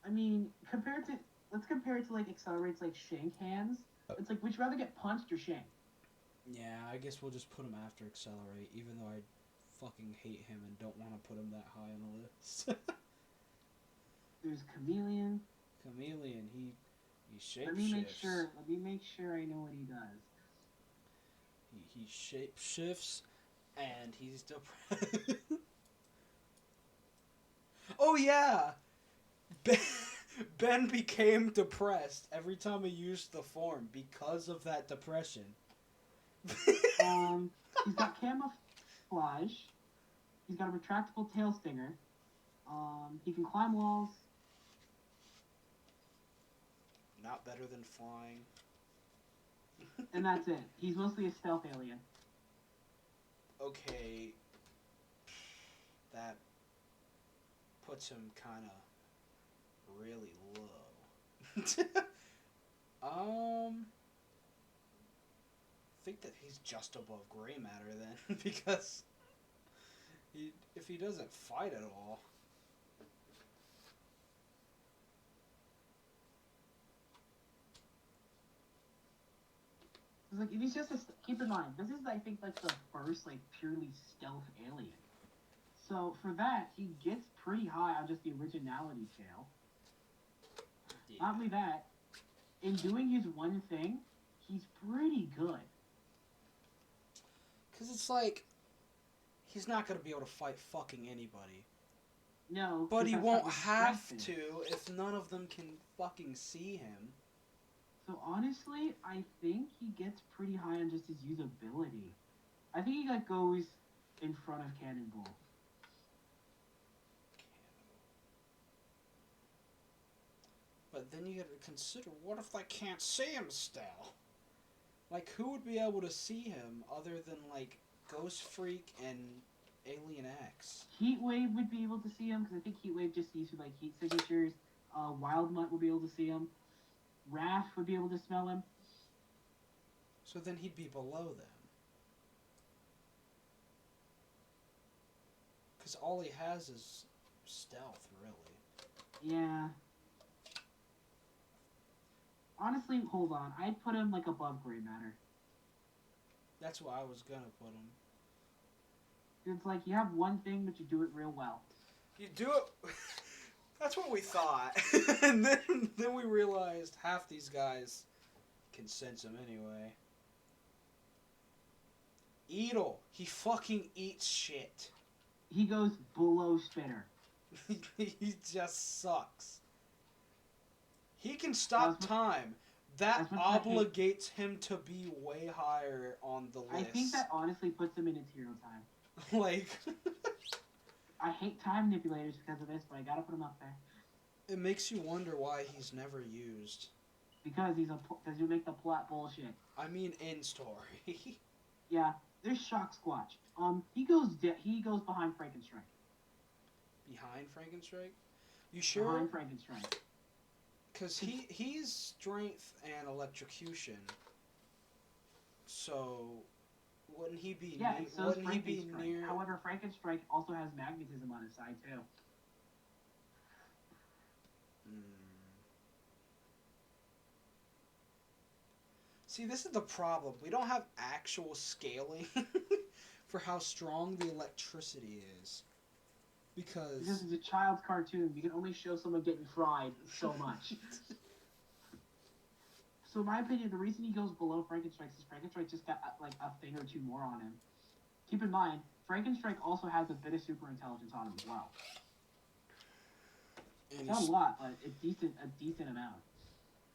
I mean, let's compare it to like Accelerate's like shank hands. It's like, would you rather get punched or shanked? Yeah, I guess we'll just put him after Accelerate, even though I fucking hate him and don't want to put him that high on the list. There's Chameleon. Chameleon, he shape Let me make sure I know what he does. He shape shifts, and he's depressed. Oh yeah, Ben became depressed every time he used the form because of that depression. He's got camouflage. He's got a retractable tail stinger. He can climb walls. Not better than flying. And that's it. He's mostly a stealth alien. Okay. That puts him kind of really low. I think that he's just above gray matter then, because if he doesn't fight at all. Like, if he's just keep in mind, this is, I think, like, the first, like, purely stealth alien. So, for that, he gets pretty high on just the originality scale. Yeah. Not only that, in doing his one thing, he's pretty good. Because it's like, he's not going to be able to fight fucking anybody. No. But 'Cause he that's won't not his have strength to if none of them can fucking see him. So honestly, I think he gets pretty high on just his usability. I think he like goes in front of Cannonball. But then you gotta consider, what if they can't see him still? Like, who would be able to see him other than, like, Ghost Freak and Alien X? Heatwave would be able to see him because I think Heatwave just sees through like heat signatures. Wild Mutt would be able to see him. Raph would be able to smell him. So then he'd be below them. Because all he has is stealth, really. Yeah. Honestly, hold on. I'd put him like above gray matter. That's what I was gonna put him. It's like you have one thing, but you do it real well. You do it. That's what we thought, and then we realized half these guys can sense him anyway. Eatle, he fucking eats shit. He goes below Spinner. He just sucks. He can stop time. That obligates him to be way higher on the list. I think that honestly puts him in its hero time. Like, I hate time manipulators because of this, but I gotta put him up there. it makes you wonder why he's never used. Because you make the plot bullshit. I mean, in story. Yeah, there's Shock Squatch. He goes behind Frankenstrike. Behind Frankenstrike? You sure? Behind Frankenstrike. Because he's strength and electrocution. So, wouldn't he be? Yeah, and so wouldn't he be near? However, Frankenstrike also has magnetism on his side too. See, this is the problem. We don't have actual scaling for how strong the electricity is. Because it's a child's cartoon. You can only show someone getting fried so much. So in my opinion, the reason he goes below Frankenstrike is Frankenstrike just got like a thing or two more on him. Keep in mind, Frankenstrike also has a bit of super intelligence on him as well. It's not a lot, but a decent amount.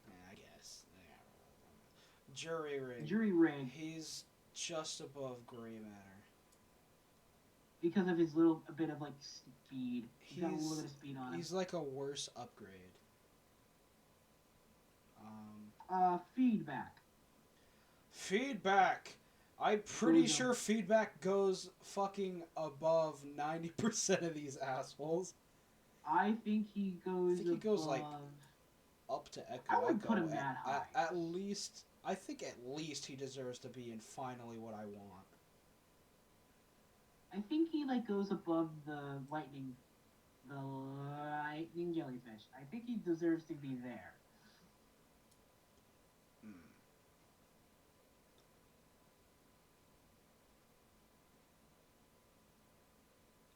Yeah, I guess. Yeah. Jury rig. He's just above gray matter. Because of his a bit of like speed. He's got a little bit of speed on him. He's like a worse upgrade. Feedback. Feedback. I'm pretty sure feedback goes fucking above 90% of these assholes. I think he goes. I think he goes like up to Echo. I would put him that high. At least, I think at least he deserves to be in Finally What I Want. I think he like goes above the lightning jellyfish. I think he deserves to be there.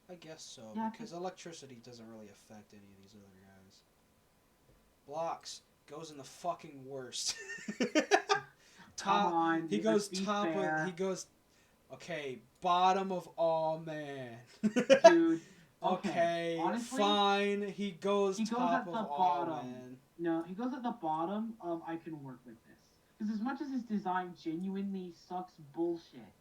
I guess so, yeah, because electricity doesn't really affect any of these other guys. Blocks goes in the fucking worst. Come on, he goes top of, he goes, okay, bottom of all man. Dude. Okay, honestly, fine. He goes top of all man. No, he goes at the bottom of I can work with this. Because as much as his design genuinely sucks bullshit,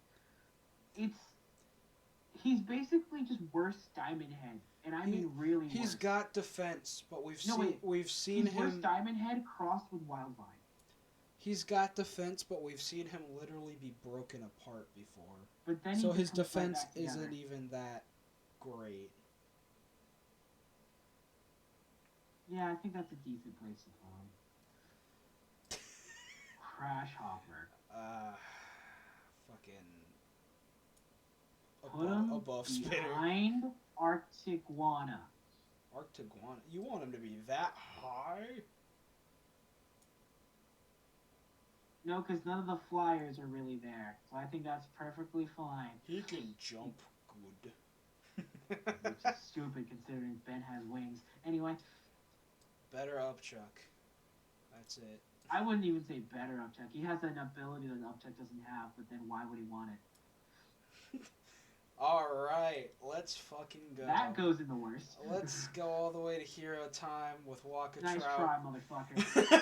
he's basically just worse Diamond Head, and I mean really. He's worse. got defense, but we've seen him. Worse Diamond Head crossed with Wildvine. He's got defense, but we've seen him literally be broken apart before. But then so his defense isn't even that great. Yeah, I think that's a decent place to put him. Crash Hopper. Fucking. Put him above behind Arctiguana. Arctiguana? You want him to be that high? No, because none of the flyers are really there. So I think that's perfectly fine. He can jump good. Which is stupid considering Ben has wings. Anyway. Better Upchuck. That's it. I wouldn't even say better Upchuck. He has an ability that Upchuck doesn't have, but then why would he want it? Alright, let's fucking go. That goes in the worst. Let's go all the way to Hero Time with Waka Nice Trout. try, motherfucker.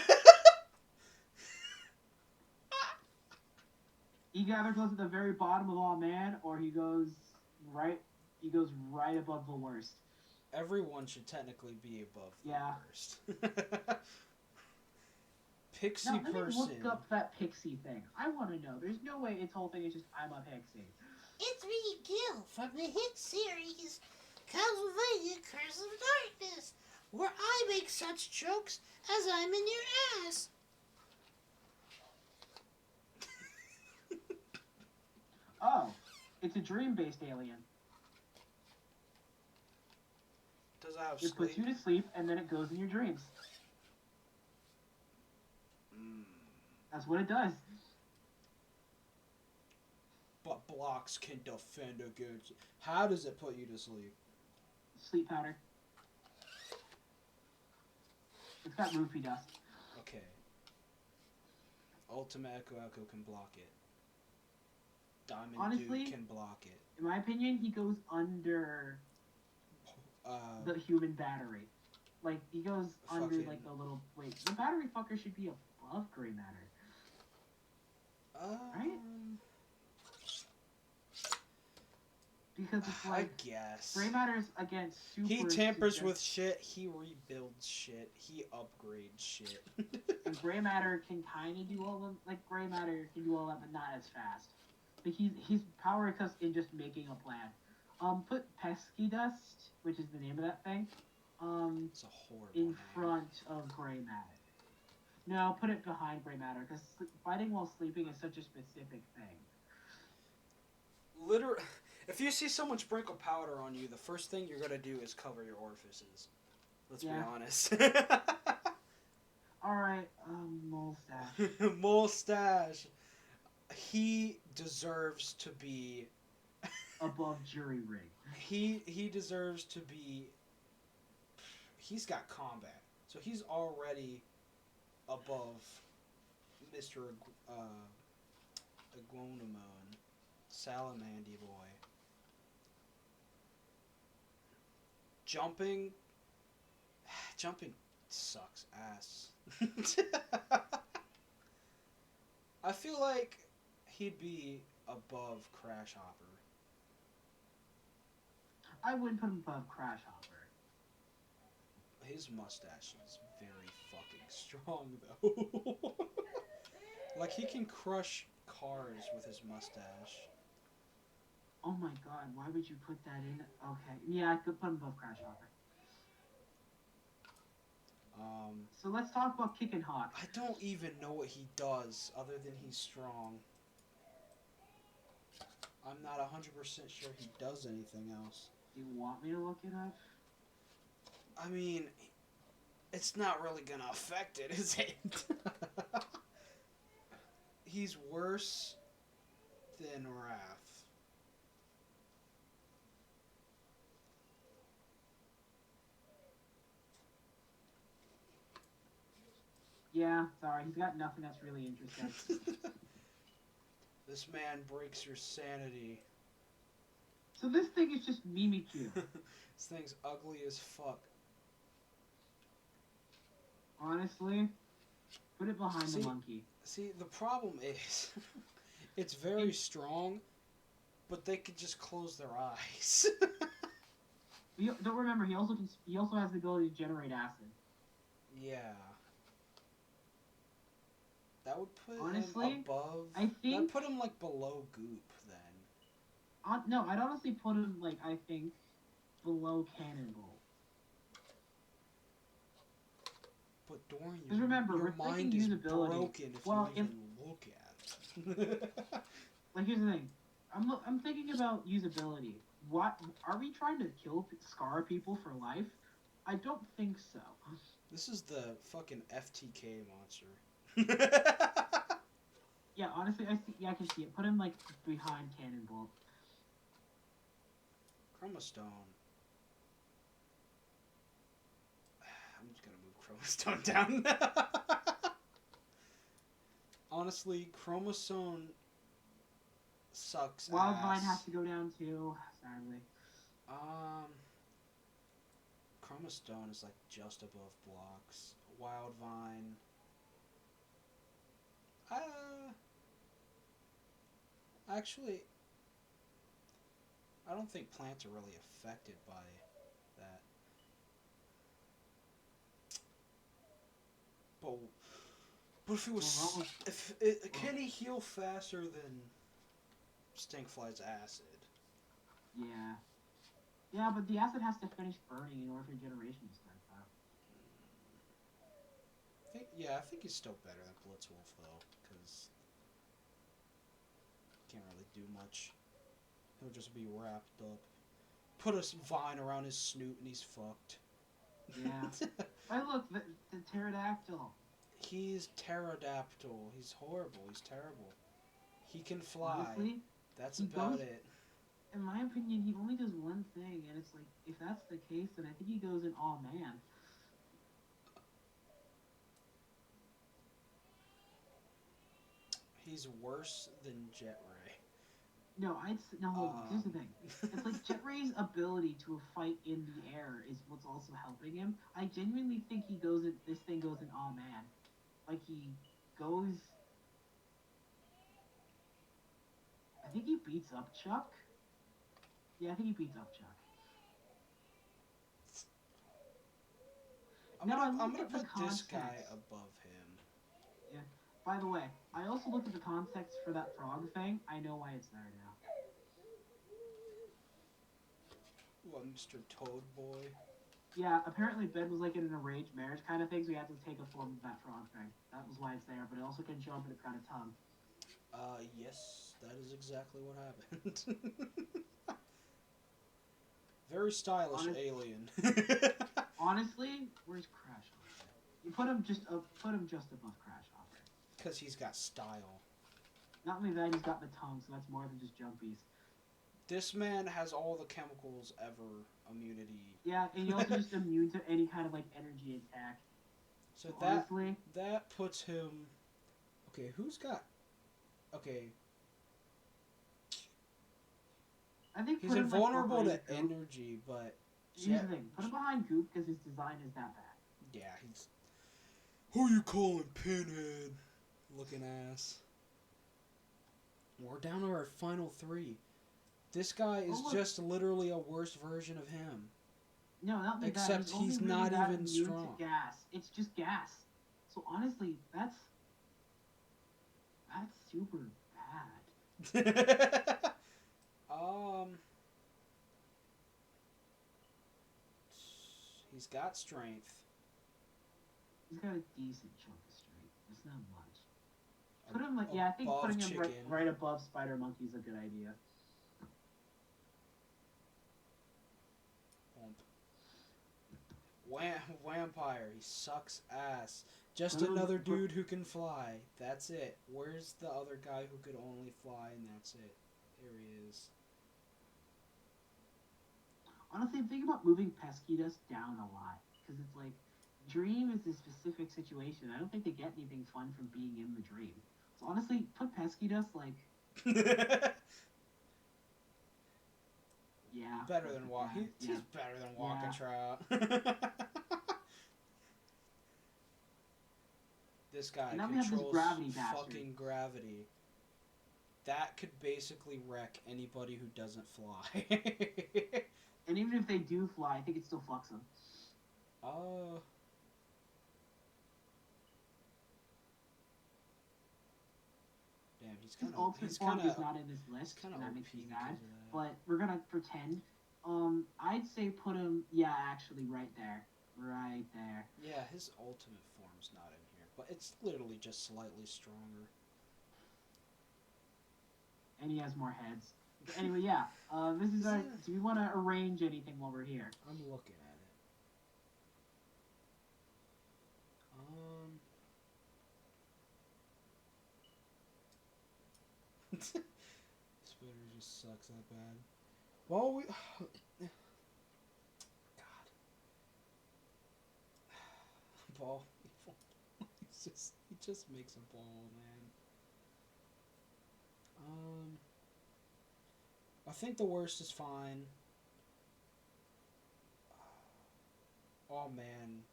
He either goes at the very bottom of All Man, or he goes right above the worst. Everyone should technically be above the worst. Pixie now, let person. me look up that pixie thing. I want to know. There's no way its whole thing is just I'm a pixie. It's me, Gil, from the hit series Castlevania Curse of Darkness, where I make such jokes as I'm in your ass. Oh, it's a dream-based alien. Does it have It puts you to sleep, and then it goes in your dreams. That's what it does. But blocks can defend against. How does it put you to sleep? Sleep powder. It's got roofie dust. Okay. Ultimate Echo can block it. Diamond Honestly, Dude can block it. In my opinion, he goes under the human battery. Like, he goes under, like, the little... Wait, the battery fucker should be above gray matter. Right? Because it's like... I guess. Gray matter's against super... He tampers with shit, he rebuilds shit, he upgrades shit. And gray matter can kind of do all of... Like, gray matter can do all that, but not as fast. But he's power us in just making a plan. Put pesky dust, which is the name of that thing, it's a horrible in name. front of gray matter. No, put it behind gray matter, because fighting while sleeping is such a specific thing. Literally, if you see someone sprinkle powder on you, the first thing you're gonna do is cover your orifices. Let's be honest. Alright, Molestash. Molestash. He deserves to be above jury rig. He deserves to be. He's got combat, so he's already above Mr. Iguana Man, Salamandy Boy. Jumping sucks ass. I feel like he'd be above Crash Hopper. I wouldn't put him above Crash Hopper. His mustache is very fucking strong, though. Like, he can crush cars with his mustache. Oh my god, why would you put that in? Okay, yeah, I could put him above Crash Hopper. So let's talk about Kickin' Hawk. I don't even know what he does, other than he's strong. I'm not 100% sure he does anything else. Do you want me to look it up? I mean, it's not really gonna affect it, is it? He's worse than Raph. Yeah, sorry, he's got nothing that's really interesting. This man breaks your sanity. So this thing is just Mimikyu. This thing's ugly as fuck. Honestly, put it behind the monkey. See, the problem is, it's very strong, but they could just close their eyes. Don't remember, he also has the ability to generate acid. Yeah. That would put honestly, him above. I think that'd put him like below Goop then. No, I'd honestly put him like I think below Cannonball. But Dorian, because remember, your mind is broken if you even look at it. Like here's the thing, I'm thinking about usability. What are we trying to scar people for life? I don't think so. This is the fucking FTK monster. Yeah, honestly, I can see it. Put him like behind Cannonball. Chroma Stone. I'm just gonna move Chroma Stone down. Honestly, Chromostone sucks Wildvine ass. has to go down too, sadly. Chroma Stone is like just above blocks. Wildvine. Actually, I don't think plants are really affected by that. But if it was, can he heal faster than Stinkfly's acid? Yeah. Yeah, but the acid has to finish burning in order for generation to start, though. I think he's still better than Blitzwolf, though, because he can't really do much. He'll just be wrapped up. Put a vine around his snoot and he's fucked. Yeah. Hey, look, the Pterodactyl. He's Pterodactyl. He's horrible. He's terrible. He can fly. Honestly, That's about it. In my opinion, he only does one thing, and it's like, if that's the case, then I think he goes in Aw Man. He's worse than Jet Ray. No, here's the thing. It's like Jet Ray's ability to fight in the air is what's also helping him. I genuinely think this thing goes in Aw Man. Like, he goes... I think he beats up Chuck. Yeah, I think he beats up Chuck. I'm gonna put this guy above him. Yeah. By the way, I also looked at the context for that frog thing. I know why it's there now. What, Mr. Toad Boy? Yeah, apparently Ben was like in an arranged marriage kind of thing, so he had to take a form of that frog thing. That was why it's there, but it also can show up and it's got a tongue. Yes, that is exactly what happened. Very stylish alien. Honestly, where's Crash Hopper? You put him just above Crash Hopper. Because he's got style. Not only that, he's got the tongue, so that's more than just jumpies. This man has all the chemicals ever. Immunity. Yeah, and he's also just immune to any kind of like energy attack. So honestly, that puts him. Okay, who's got? Okay. I think he's invulnerable to energy, but here's the thing: put him behind Goop because his design is that bad. Yeah, he's. Who you calling Pinhead? Looking ass. We're down to our final three. This guy is just literally a worse version of him. No, not like except that. he's not even strong. To gas. It's just gas. So honestly, that's super bad. He's got strength. He's got a decent chunk of strength. It's not much. Put him like I think putting him right above Spider Monkey is a good idea. Vampire, he sucks ass. Just another dude who can fly. That's it. Where's the other guy who could only fly and that's it? There he is. Honestly, I'm thinking about moving Pesky Dust down a lot. Because it's like, Dream is a specific situation. I don't think they get anything fun from being in the Dream. So honestly, put Pesky Dust like... Yeah. Better than He's better than Walkatrout. This guy controls fucking gravity. That could basically wreck anybody who doesn't fly. And even if they do fly, I think it still fucks them. Damn, he's kind of... His ultimate form is not in this list, and that makes me sad. But we're gonna pretend. I'd say put him, actually right there. Right there. Yeah, his ultimate form's not in here, but it's literally just slightly stronger. And he has more heads. But anyway, this is our... Do we want to arrange anything while we're here? I'm looking at it. Spider just sucks that bad. Well, we... God. Ball. He just makes a ball, man. I think the worst is fine. Oh man.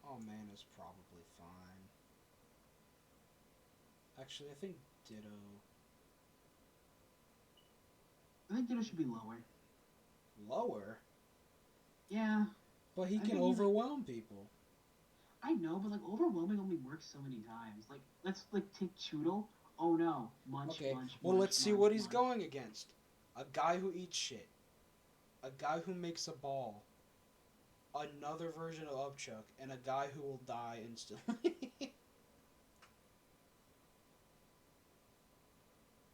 Oh man is probably fine. Actually, I think Ditto. I think Ditto should be lower. Lower? Yeah. But he I can think he's, like, overwhelm people. I know, but like overwhelming only works so many times. Like let's like take Choodle. Oh no, munch, Okay, munch. well munch, let's see munch, what he's munch. going against. A guy who eats shit. A guy who makes a ball. Another version of Upchuck. And a guy who will die instantly.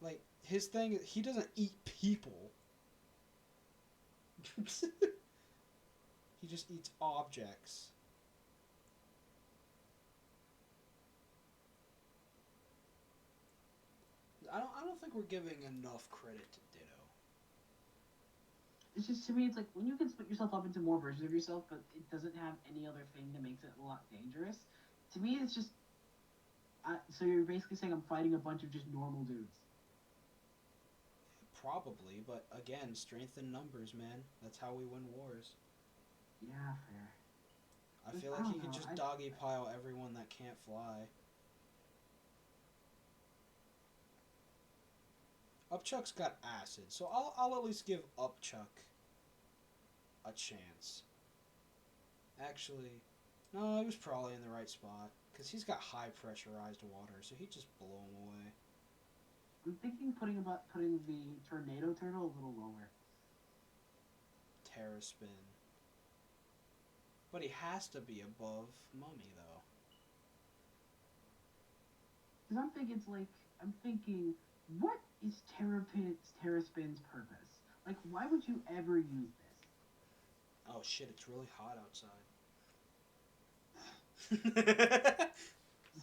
Like, his thing, he doesn't eat people. He just eats objects. I don't think we're giving enough credit to Ditto. It's just to me, it's like when you can split yourself up into more versions of yourself, but it doesn't have any other thing that makes it a lot dangerous. To me, it's just. So you're basically saying I'm fighting a bunch of just normal dudes. Probably, but again, strength in numbers, man. That's how we win wars. Yeah, fair. I feel like he could just doggy pile everyone that can't fly. Upchuck's got acid, so I'll at least give Upchuck a chance. Actually, no, he was probably in the right spot. Because he's got high pressurized water, so he'd just blow him away. I'm thinking putting the Tornado Turtle a little lower. Terra Spin. But he has to be above Mummy, though. Because I'm thinking, what is Terra Spin's purpose? Like, why would you ever use this? Oh shit, it's really hot outside.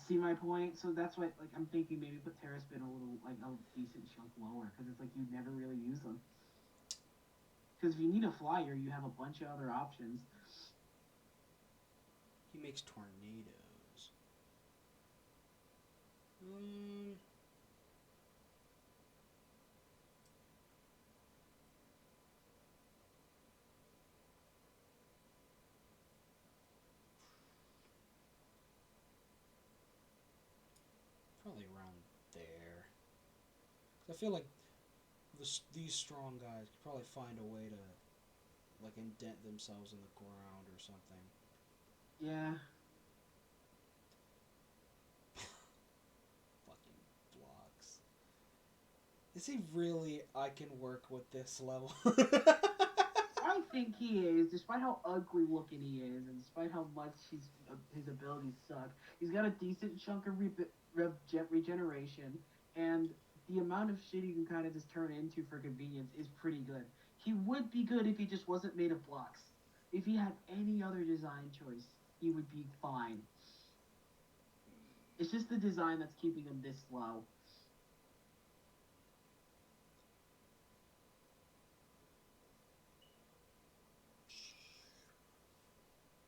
See my point? So that's why, like, I'm thinking maybe put Terra Spin a little, like, a decent chunk lower, because it's like you never really use them. Because if you need a flyer, you have a bunch of other options. He makes tornadoes. Probably around there. I feel like these strong guys could probably find a way to, like, indent themselves in the ground or something. Yeah. Fucking blocks. Is he really, I can work with this level? I think he is, despite how ugly looking he is, and despite how much his abilities suck. He's got a decent chunk of regeneration, and the amount of shit he can kind of just turn into for convenience is pretty good. He would be good if he just wasn't made of blocks. If he had any other design choice, he would be fine. It's just the design that's keeping him this low.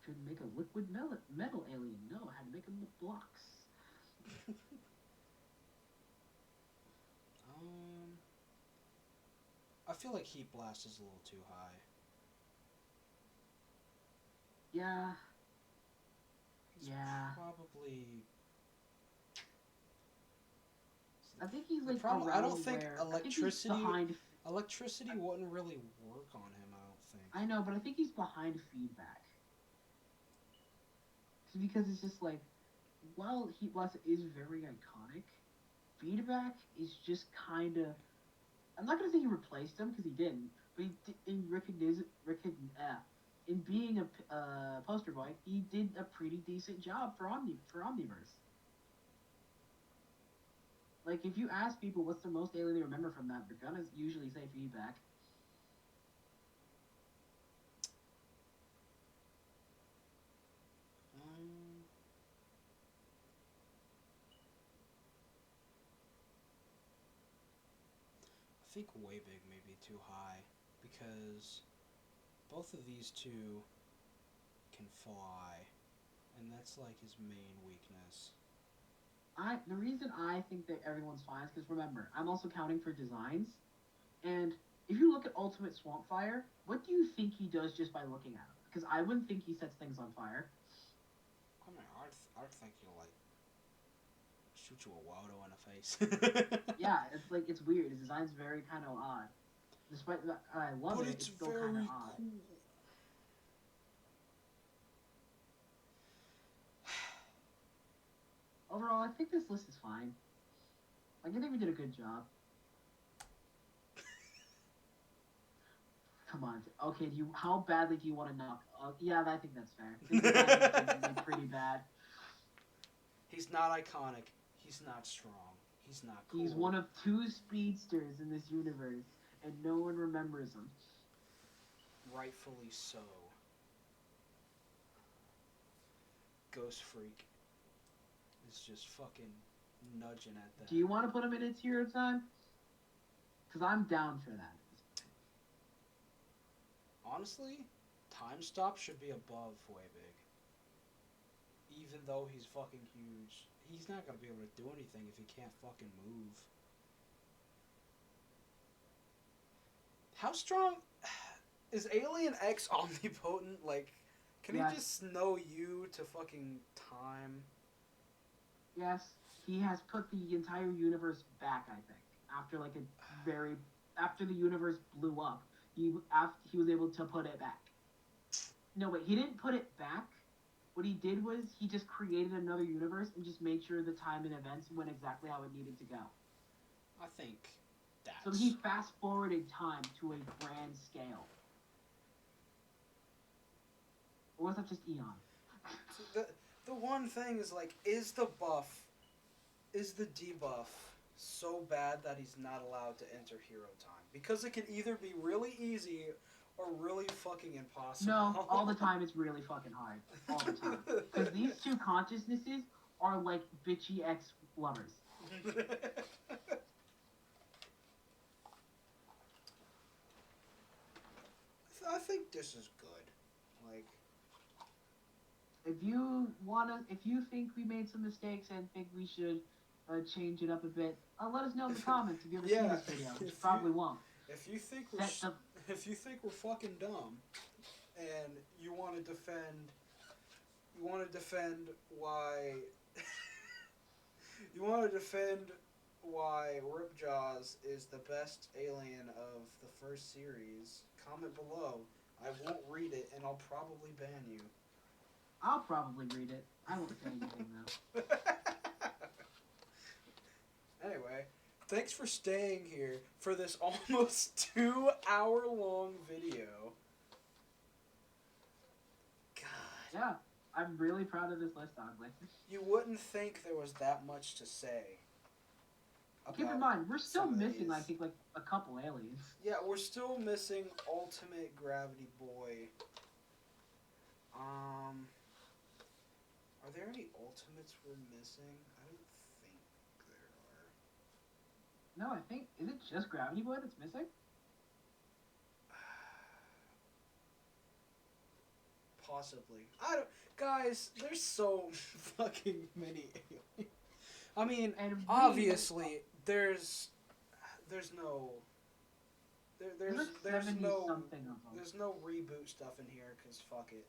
Couldn't make a liquid metal alien. No, I had to make him with blocks. I feel like Heat Blast is a little too high. Yeah. He's probably. I think he's like problem, around I don't think where, electricity. I think he's behind. Electricity wouldn't really work on him. I don't think. I know, but I think he's behind feedback. Because it's just like, while Heat Blast is very iconic, feedback is just kind of. I'm not gonna say he replaced him because he didn't, but in being a poster boy, he did a pretty decent job for Omniverse. Like, if you ask people what's the most alien they remember from that, they're gonna usually say feedback. I think Way Big may be too high because both of these two can fly, and that's like his main weakness. The reason I think that everyone's fine is because remember, I'm also counting for designs, and if you look at Ultimate Swamp Fire, what do you think he does just by looking at him? Because I wouldn't think he sets things on fire. I mean, I'd think he'll like shoot you a Waldo in the face. Yeah, it's weird. His design's very kind of odd. Despite that, I love but it. it's Still very kind of odd. cool. Overall, I think this list is fine. Like, I think we did a good job. Come on. Okay, how badly do you want to knock? Yeah, I think that's fair. This is pretty bad. He's not iconic. He's not strong. He's not cool. He's one of 2 speedsters in this universe, and no one remembers him. Rightfully so. Ghost Freak is just fucking nudging at that. Do you want to put him in its hero time? Because I'm down for that. Honestly, Time Stop should be above Way Big. Even though he's fucking huge. He's not gonna be able to do anything if he can't fucking move. How strong is Alien X omnipotent? Like, can Yes. he just know you to fucking time? Yes, he has put the entire universe back, I think. After the universe blew up, he was able to put it back. No, wait, he didn't put it back. What he did was he just created another universe and just made sure the time and events went exactly how it needed to go. I think that's... So he fast-forwarded time to a grand scale. Or was that just Eon? The one thing is, like, is the debuff so bad that he's not allowed to enter hero time? Because it can either be really easy or really fucking impossible. No, all the time it's really fucking hard. All the time. Because these 2 consciousnesses are like bitchy ex-lovers. I think this is good. Like, If you think we made some mistakes and think we should change it up a bit, let us know in the comments if you ever seen this video, which you probably won't. if you think we're fucking dumb, and you want to defend why why Ripjaws is the best alien of the first series, comment below. I won't read it, and I'll probably ban you. I'll probably read it. I won't say anything though. Anyway, thanks for staying here for this almost 2-hour-long video. God. Yeah, I'm really proud of this list, oddly. You wouldn't think there was that much to say. Keep in mind, we're still some of missing, these. I think, like a couple aliens. Yeah, we're still missing Ultimate Gravity Boy. Are there any Ultimates we're missing? I don't think there are. No, I think, is it just Gravity Boy that's missing? Possibly. I don't... Guys, there's so fucking many aliens. I mean, obviously, there's no... There's no reboot stuff in here, because fuck it.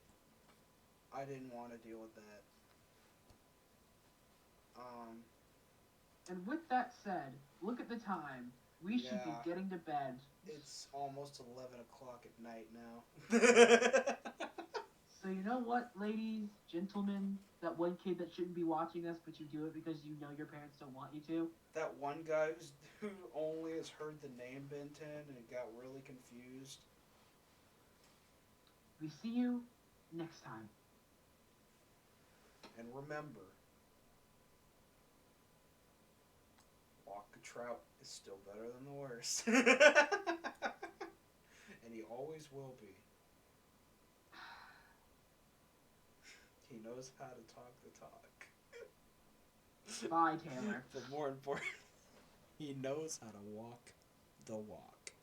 I didn't want to deal with that. And with that said, look at the time. We should be getting to bed. It's almost 11 o'clock at night now. So you know what, ladies, gentlemen, that one kid that shouldn't be watching us, but you do it because you know your parents don't want you to? That one guy who only has heard the name Ben 10 and got really confused. We see you next time. And remember, Walk a Trout is still better than the worst. And he always will be. He knows how to talk the talk. Bye, Taylor. But more important, he knows how to walk the walk.